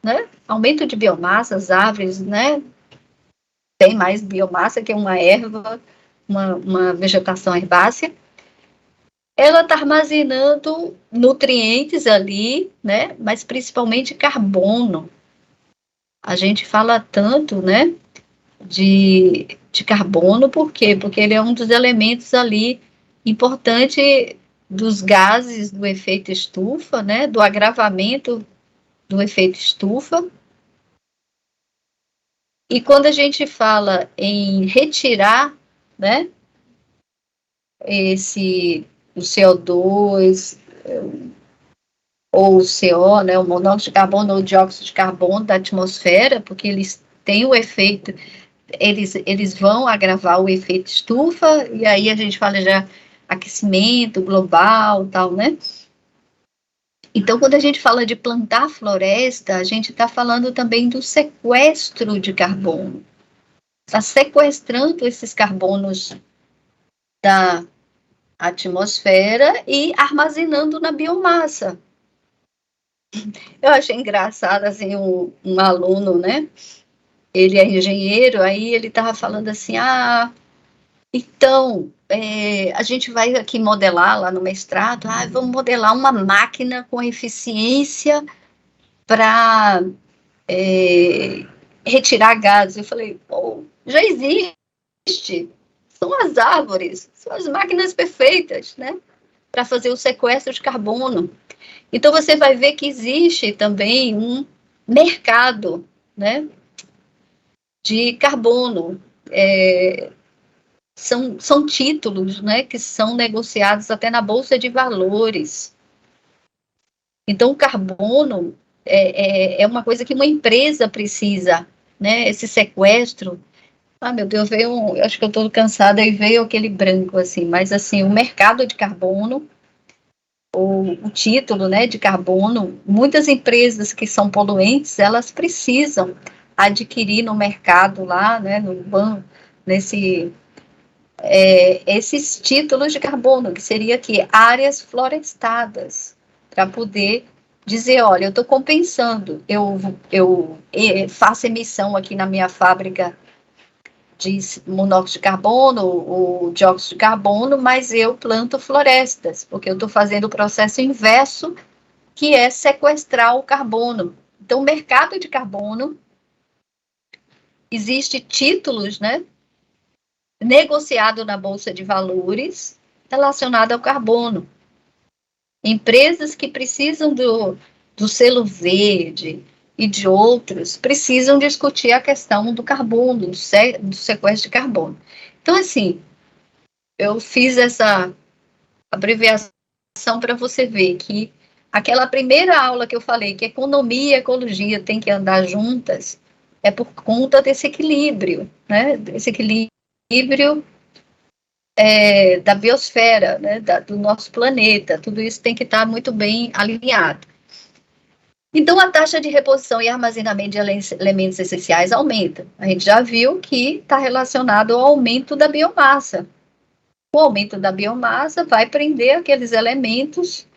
né? Aumento de biomassa, as árvores, né? Tem mais biomassa que uma erva, uma vegetação herbácea. Ela está armazenando nutrientes ali, né? Mas principalmente carbono. A gente fala tanto, né? De carbono, por quê? Porque ele é um dos elementos ali importante dos gases do efeito estufa, né? Do agravamento do efeito estufa. E quando a gente fala em retirar, né? O CO2, ou o CO, né, o monóxido de carbono ou o dióxido de carbono da atmosfera, porque eles têm o efeito, eles vão agravar o efeito estufa, e aí a gente fala já aquecimento global, tal, né? Então, quando a gente fala de plantar floresta, a gente está falando também do sequestro de carbono. Está sequestrando esses carbonos da atmosfera e armazenando na biomassa. Eu achei engraçado, assim, um aluno, né? Ele é engenheiro, aí ele estava falando assim, então, a gente vai aqui modelar lá no mestrado, vamos modelar uma máquina com eficiência para retirar gases. Eu falei, pô, já existe, são as árvores, são as máquinas perfeitas, né? Para fazer o sequestro de carbono. Então, você vai ver que existe também um mercado, né, de carbono. São títulos, né, que são negociados até na Bolsa de Valores. Então, o carbono é uma coisa que uma empresa precisa, né, esse sequestro. Meu Deus, eu acho que eu estou cansada e veio aquele branco, assim, mas, assim, o mercado de carbono, o título, né, de carbono, muitas empresas que são poluentes, elas precisam adquirir no mercado lá, né, no banco, esses títulos de carbono, que seria aqui, áreas florestadas, para poder dizer, olha, eu estou compensando, eu faço emissão aqui na minha fábrica de monóxido de carbono ou dióxido de carbono, mas eu planto florestas, porque eu estou fazendo o processo inverso, que é sequestrar o carbono. Então, o mercado de carbono, existe títulos, né, negociado na Bolsa de Valores, relacionada ao carbono. Empresas que precisam do selo verde e de outros precisam discutir a questão do carbono, do sequestro de carbono. Então, assim, eu fiz essa abreviação para você ver que aquela primeira aula que eu falei, que economia e ecologia têm que andar juntas, é por conta desse equilíbrio, né? Desse equilíbrio da biosfera, né? Do nosso planeta. Tudo isso tem que estar muito bem alinhado. Então, a taxa de reposição e armazenamento de elementos essenciais aumenta. A gente já viu que está relacionado ao aumento da biomassa. O aumento da biomassa vai prender aqueles elementos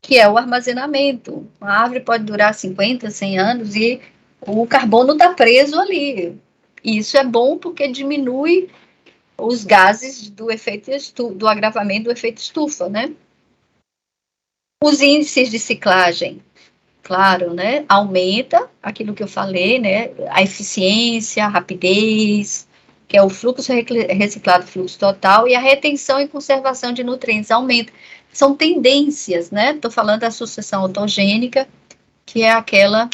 que é o armazenamento. A árvore pode durar 50, 100 anos e o carbono está preso ali. E isso é bom porque diminui os gases do efeito do agravamento do efeito estufa, né? Os índices de ciclagem, claro, né? Aumenta aquilo que eu falei, né? A eficiência, a rapidez, que é o fluxo reciclado, fluxo total, e a retenção e conservação de nutrientes aumenta. São tendências, né? Estou falando da sucessão autogênica, que é aquela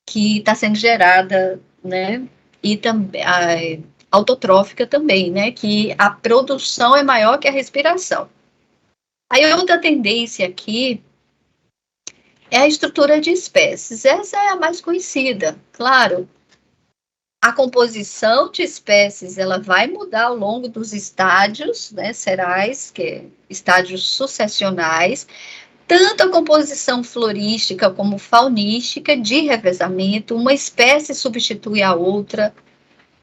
que está sendo gerada, né? E também autotrófica também, né? Que a produção é maior que a respiração. Aí outra tendência aqui é a estrutura de espécies. Essa é a mais conhecida, claro. A composição de espécies, ela vai mudar ao longo dos estádios, né, serais, que é estádios sucessionais, tanto a composição florística como faunística, de revezamento, uma espécie substitui a outra,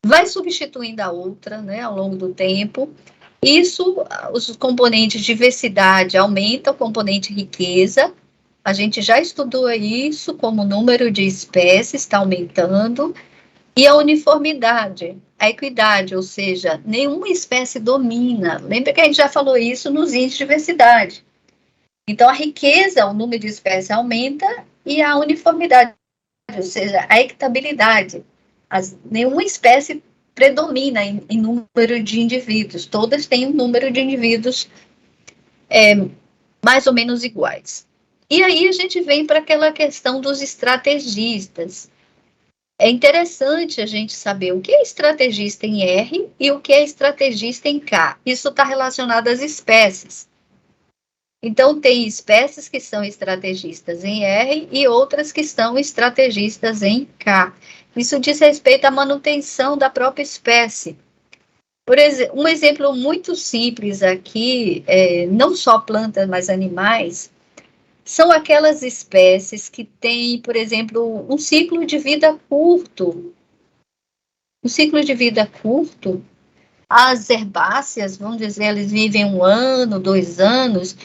vai substituindo a outra, né, ao longo do tempo. Isso, os componentes diversidade aumentam, o componente riqueza, a gente já estudou isso, como o número de espécies está aumentando, e a uniformidade, a equidade, ou seja, nenhuma espécie domina. Lembra que a gente já falou isso nos índices de diversidade. Então, a riqueza, o número de espécies aumenta e a uniformidade, ou seja, a equitabilidade. Nenhuma espécie predomina em número de indivíduos. Todas têm um número de indivíduos mais ou menos iguais. E aí a gente vem para aquela questão dos estrategistas. É interessante a gente saber o que é estrategista em R e o que é estrategista em K. Isso está relacionado às espécies. Então, tem espécies que são estrategistas em R e outras que são estrategistas em K. Isso diz respeito à manutenção da própria espécie. Por exemplo, um exemplo muito simples aqui, não só plantas, mas animais, são aquelas espécies que têm, por exemplo, um ciclo de vida curto. Um ciclo de vida curto, as herbáceas, vamos dizer, eles vivem 1 ano, 2 anos,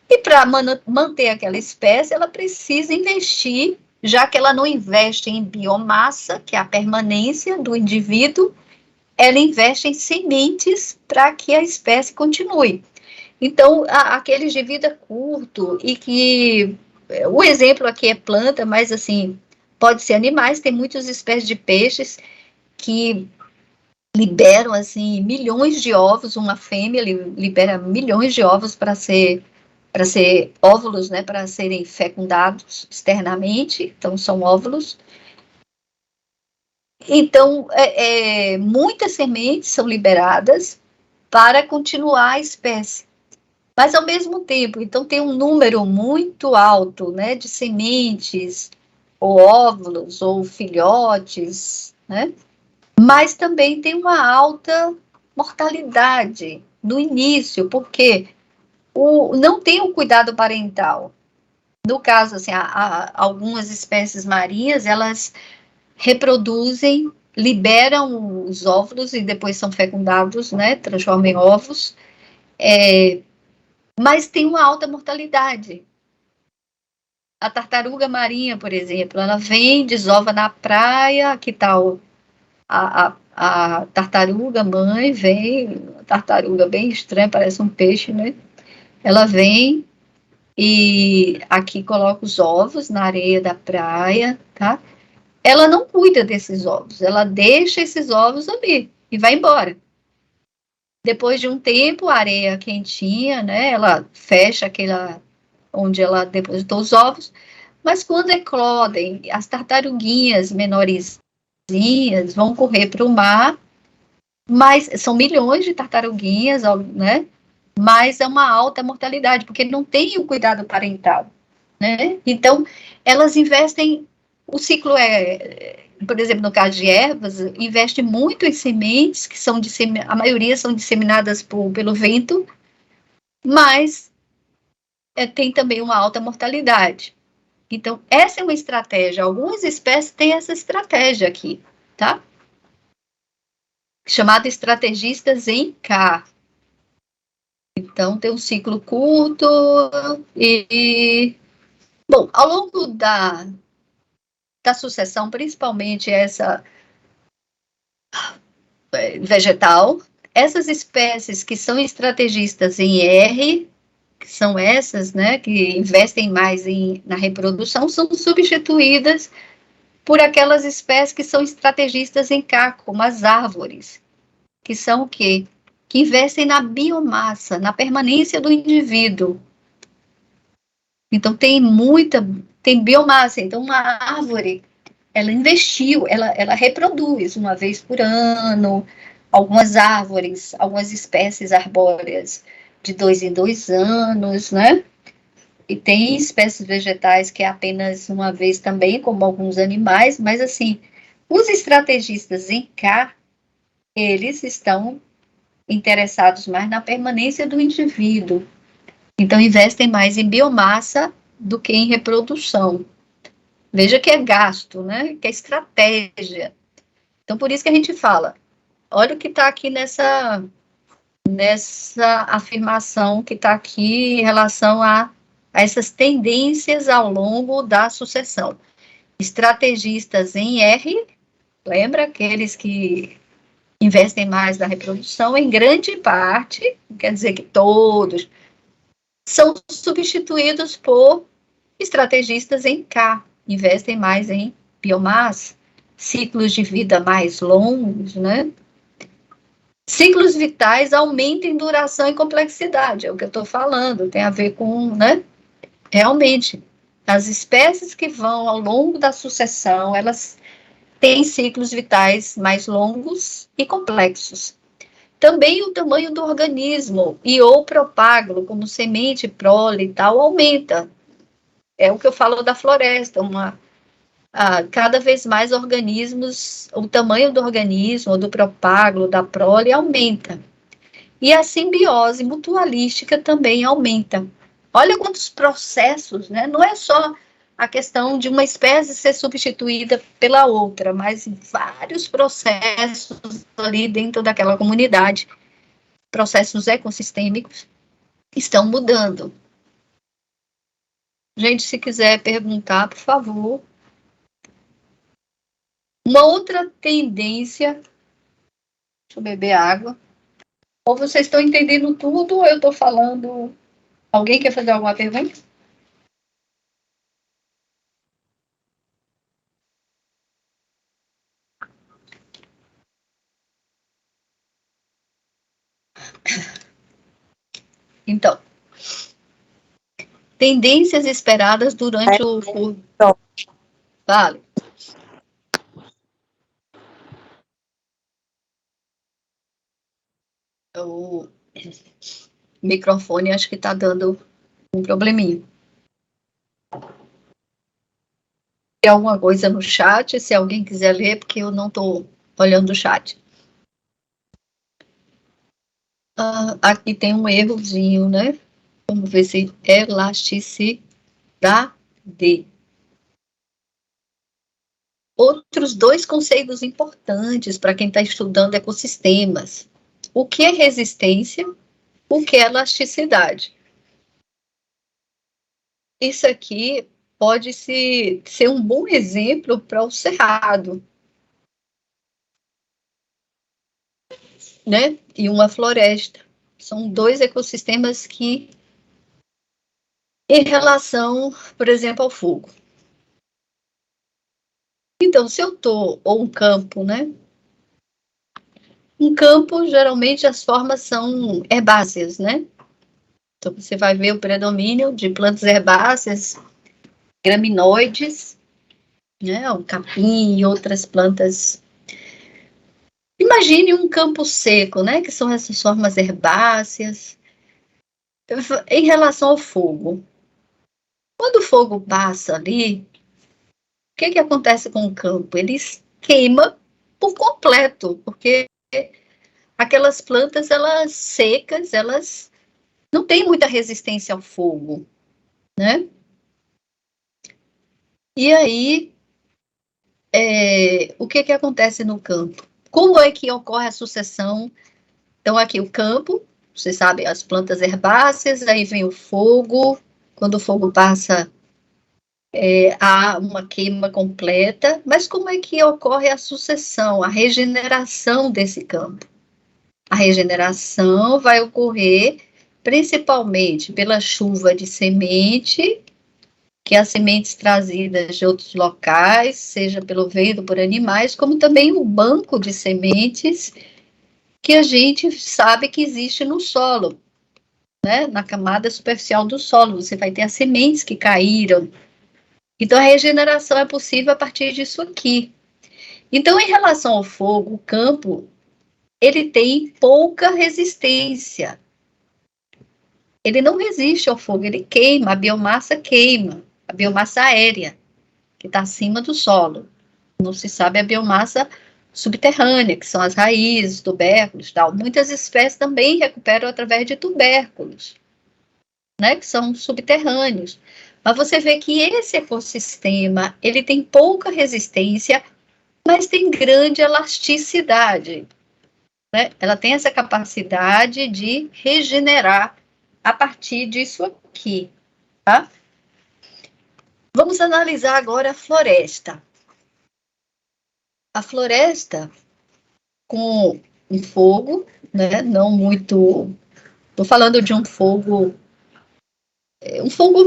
e para manter aquela espécie, ela precisa investir, já que ela não investe em biomassa, que é a permanência do indivíduo, ela investe em sementes para que a espécie continue. Então, aqueles de vida curto e que... O exemplo aqui é planta, mas, assim, pode ser animais. Tem muitas espécies de peixes que liberam, assim, milhões de ovos. Uma fêmea libera milhões de ovos para ser óvulos, né, para serem fecundados externamente. Então, são óvulos. Então, muitas sementes são liberadas para continuar a espécie. Mas, ao mesmo tempo, então, tem um número muito alto, né, de sementes, ou óvulos, ou filhotes, né? Mas também tem uma alta mortalidade no início, porque não tem o cuidado parental. No caso, assim, algumas espécies marinhas, elas reproduzem, liberam os óvulos e depois são fecundados, né, transformam em ovos, mas tem uma alta mortalidade. A tartaruga marinha, por exemplo, ela vem, desova na praia, que tal a tartaruga mãe vem, tartaruga bem estranha, parece um peixe, né? Ela vem e aqui coloca os ovos na areia da praia, tá? Ela não cuida desses ovos, ela deixa esses ovos ali e vai embora. Depois de um tempo, a areia quentinha, né? Ela fecha aquela onde ela depositou os ovos, mas quando eclodem, as tartaruguinhas menorzinhas vão correr para o mar, mas são milhões de tartaruguinhas, né? Mas é uma alta mortalidade, porque não tem o cuidado parental, né? Então, elas investem, o ciclo por exemplo, no caso de ervas, investe muito em sementes, que são a maioria são disseminadas pelo vento, mas tem também uma alta mortalidade. Então, essa é uma estratégia. Algumas espécies têm essa estratégia aqui, tá? Chamada estrategistas em K. Então, tem um ciclo curto bom, ao longo da sucessão, principalmente essa vegetal, essas espécies que são estrategistas em R, que são essas, né, que investem mais na reprodução, são substituídas por aquelas espécies que são estrategistas em K, como as árvores, que são o quê? Que investem na biomassa, na permanência do indivíduo. Então, tem biomassa. Então, uma árvore, ela investiu, ela reproduz uma vez por ano, algumas árvores, algumas espécies arbóreas de 2 em 2 anos, né? E tem espécies vegetais que é apenas uma vez também, como alguns animais, mas assim, os estrategistas em K, eles estão interessados mais na permanência do indivíduo. Então, investem mais em biomassa do que em reprodução. Veja que é gasto, né? Que é estratégia. Então, por isso que a gente fala, olha o que está aqui nessa afirmação que está aqui em relação a essas tendências ao longo da sucessão. Estrategistas em R, lembra aqueles que investem mais na reprodução, em grande parte, não quer dizer que todos, são substituídos por estrategistas em K, investem mais em biomassa, ciclos de vida mais longos, né? Ciclos vitais aumentam em duração e complexidade, é o que eu estou falando, tem a ver com, né? Realmente, as espécies que vão ao longo da sucessão, elas têm ciclos vitais mais longos e complexos. Também o tamanho do organismo e ou propágulo, como semente, prole e tal, aumenta. É o que eu falo da floresta, cada vez mais organismos, o tamanho do organismo, do propágulo, da prole, aumenta. E a simbiose mutualística também aumenta. Olha quantos processos, né? Não é só a questão de uma espécie ser substituída pela outra, mas vários processos ali dentro daquela comunidade, processos ecossistêmicos, estão mudando. Gente, se quiser perguntar, por favor. Uma outra tendência, deixa eu beber água, ou vocês estão entendendo tudo, ou eu estou falando. Alguém quer fazer alguma pergunta? Então, tendências esperadas durante o. Vale. O microfone acho que está dando um probleminha. Tem alguma coisa no chat, se alguém quiser ler, porque eu não estou olhando o chat. Aqui tem um errozinho, né? Vamos ver se elasticidade. Outros dois conceitos importantes para quem está estudando ecossistemas. O que é resistência? O que é elasticidade? Isso aqui pode ser um bom exemplo para o cerrado, né? E uma floresta. São dois ecossistemas que, em relação, por exemplo, ao fogo. Então, se eu estou, ou um campo, né? um campo, geralmente as formas são herbáceas, né? Então, você vai ver o predomínio de plantas herbáceas, graminoides, né? O capim e outras plantas. Imagine um campo seco, né? Que são essas formas herbáceas. Em relação ao fogo, quando o fogo passa ali, o que acontece com o campo? Ele queima por completo, porque aquelas plantas, elas secas, elas não têm muita resistência ao fogo, né? E aí, o que acontece no campo? Como é que ocorre a sucessão? Então, aqui o campo, você sabe, as plantas herbáceas, aí vem o fogo, quando o fogo passa, há uma queima completa, mas como é que ocorre a sucessão, a regeneração desse campo? A regeneração vai ocorrer principalmente pela chuva de semente, que as sementes trazidas de outros locais, seja pelo vento, por animais, como também o banco de sementes que a gente sabe que existe no solo, né? Na camada superficial do solo, você vai ter as sementes que caíram. Então, a regeneração é possível a partir disso aqui. Então, em relação ao fogo, o campo, ele tem pouca resistência. Ele não resiste ao fogo, ele queima, a biomassa queima, a biomassa aérea, que está acima do solo. Não se sabe a biomassa subterrânea, que são as raízes, tubérculos, tal. Muitas espécies também recuperam através de tubérculos, né, que são subterrâneos. Mas você vê que esse ecossistema, ele tem pouca resistência, mas tem grande elasticidade, né? Ela tem essa capacidade de regenerar a partir disso aqui, tá? Vamos analisar agora a floresta. A floresta com um fogo, né? Não muito. Estou falando de um fogo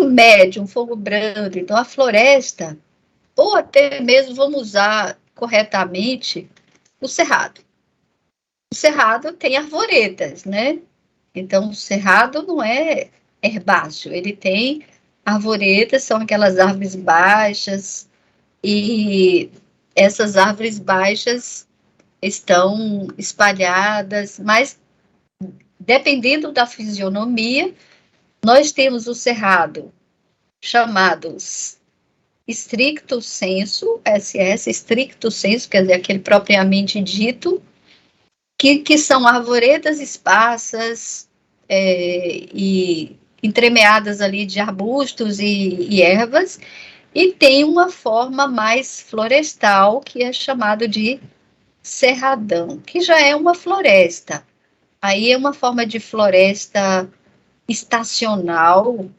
médio, um fogo brando. Então, a floresta, ou até mesmo vamos usar corretamente o cerrado. O cerrado tem arvoretas, né? Então, o cerrado não é herbáceo, ele tem arvoretas, são aquelas árvores baixas, e essas árvores baixas estão espalhadas, mas dependendo da fisionomia, nós temos o cerrado chamados stricto sensu, SS, stricto sensu, quer dizer, aquele propriamente dito, que são arvoretas esparsas e entremeadas ali de arbustos e ervas, e tem uma forma mais florestal, que é chamado de cerradão, que já é uma floresta. Aí é uma forma de floresta estacional,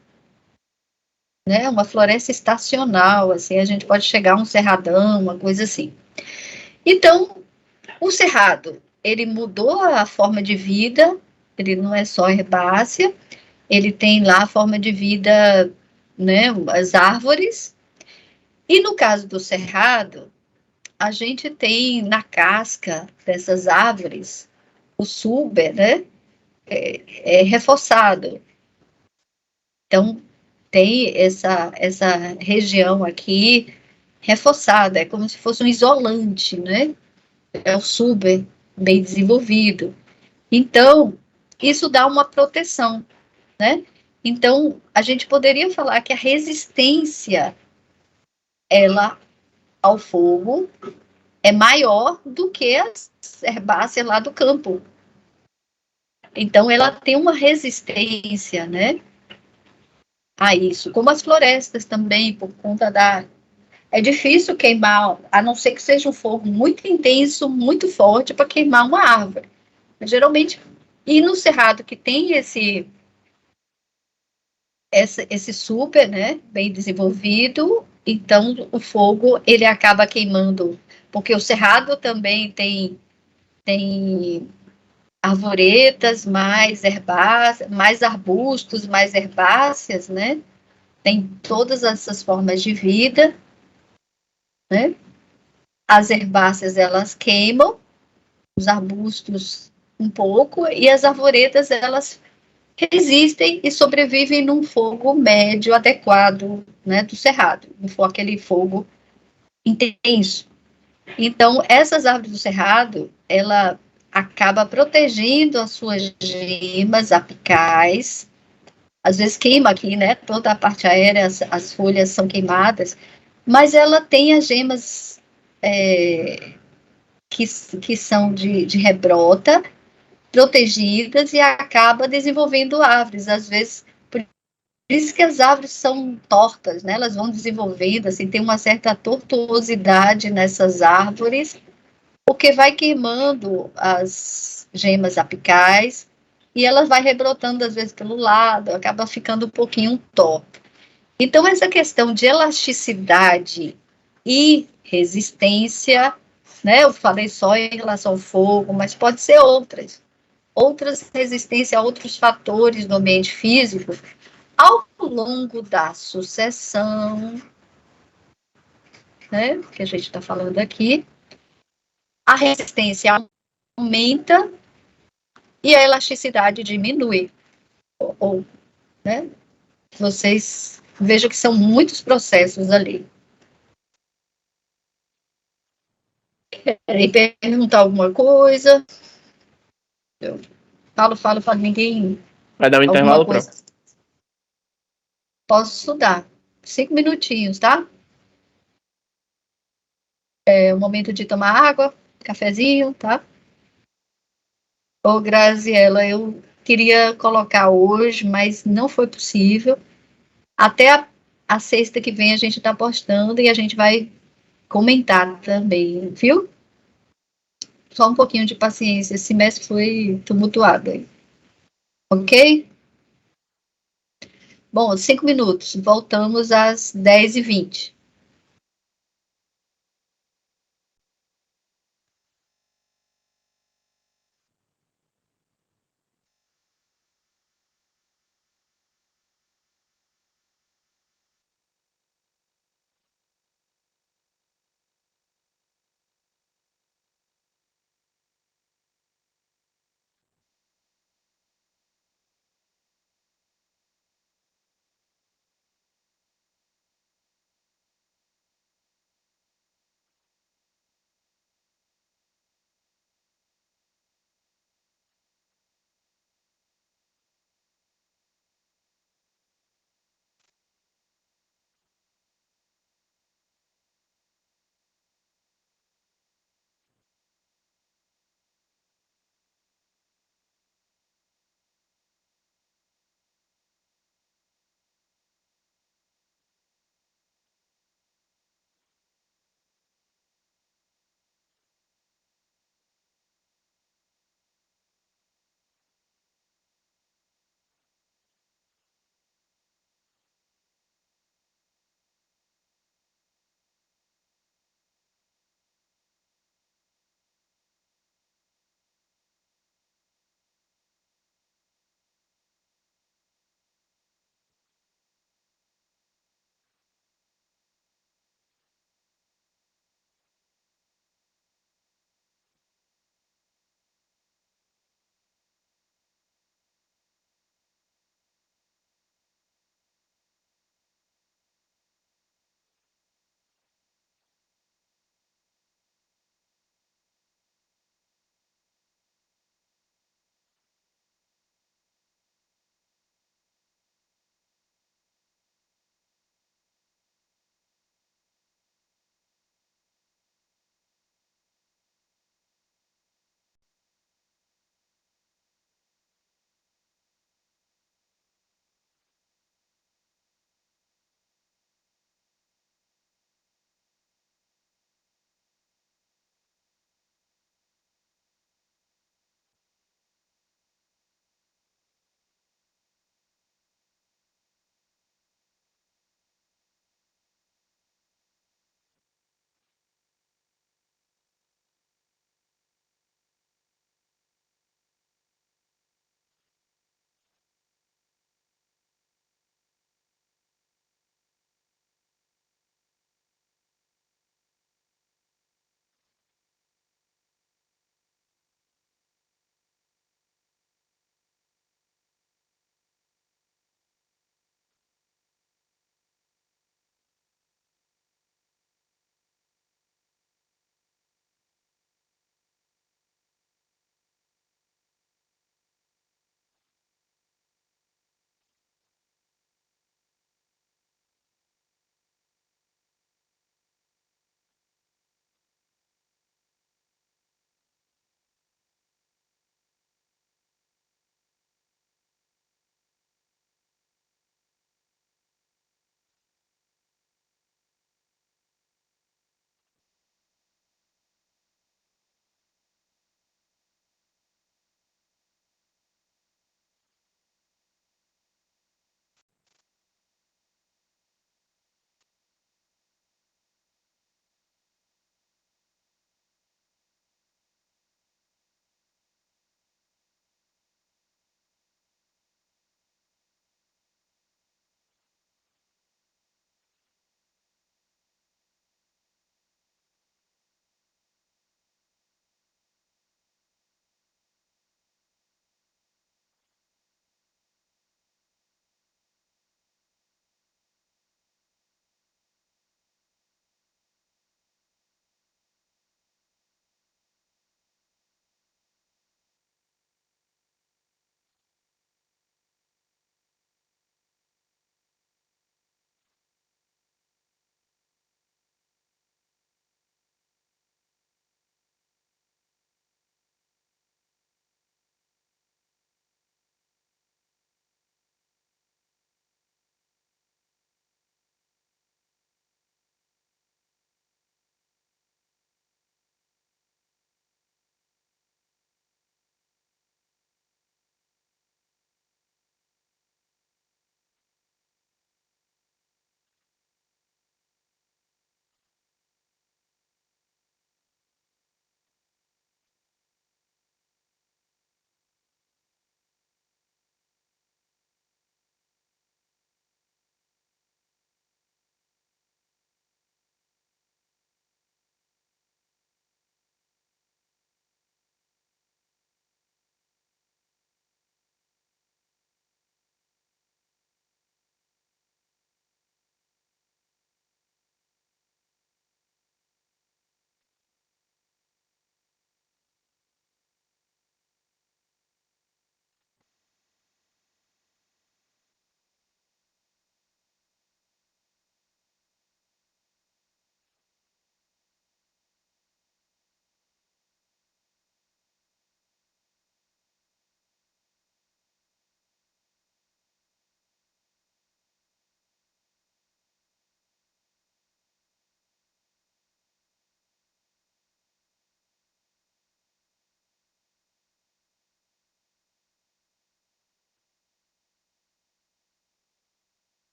né? Uma floresta estacional, assim, a gente pode chegar a um cerradão, uma coisa assim. Então, o cerrado, ele mudou a forma de vida, ele não é só herbácea, ele tem lá a forma de vida, né, as árvores, e no caso do cerrado, a gente tem na casca dessas árvores, o suber, né, é reforçado. Então, tem essa região aqui reforçada, é como se fosse um isolante, né? É o suber bem desenvolvido. Então, isso dá uma proteção, né? Então, a gente poderia falar que a resistência, ela, ao fogo, é maior do que as herbáceas lá do campo. Então, ela tem uma resistência, né, a isso. Como as florestas também, por conta da... É difícil queimar, a não ser que seja um fogo muito intenso, muito forte, para queimar uma árvore. Mas, geralmente, e no cerrado que tem esse super, né, bem desenvolvido, então o fogo, ele acaba queimando, porque o cerrado também tem arvoretas mais herbáceas, mais arbustos, mais herbáceas, né, tem todas essas formas de vida, né, as herbáceas, elas queimam, os arbustos um pouco, e as arvoretas, elas resistem e sobrevivem num fogo médio adequado, né, do cerrado, não for aquele fogo intenso. Então, essas árvores do cerrado, ela acaba protegendo as suas gemas apicais, às vezes queima aqui, né, toda a parte aérea, as folhas são queimadas, mas ela tem as gemas que são de rebrota, protegidas, e acaba desenvolvendo árvores, às vezes. Por isso que as árvores são tortas, né? Elas vão desenvolvendo, assim, tem uma certa tortuosidade nessas árvores, porque vai queimando as gemas apicais, e ela vai rebrotando, às vezes, pelo lado, acaba ficando um pouquinho torta. Então, essa questão de elasticidade e resistência, né? Eu falei só em relação ao fogo, mas pode ser outras resistências a outros fatores do ambiente físico, ao longo da sucessão, né, que a gente está falando aqui, a resistência aumenta e a elasticidade diminui. Ou, né, vocês vejam que são muitos processos ali. Querem perguntar alguma coisa? Eu falo, ninguém. Vai dar um intervalo, coisa. Prof? Posso estudar. 5 minutinhos, tá? É o momento de tomar água, cafezinho, tá? Ô, Graziela, eu queria colocar hoje, mas não foi possível. Até a sexta que vem a gente está postando e a gente vai comentar também, viu? Só um pouquinho de paciência, esse mês foi tumultuado aí. Ok? Bom, 5 minutos, voltamos às 10h20.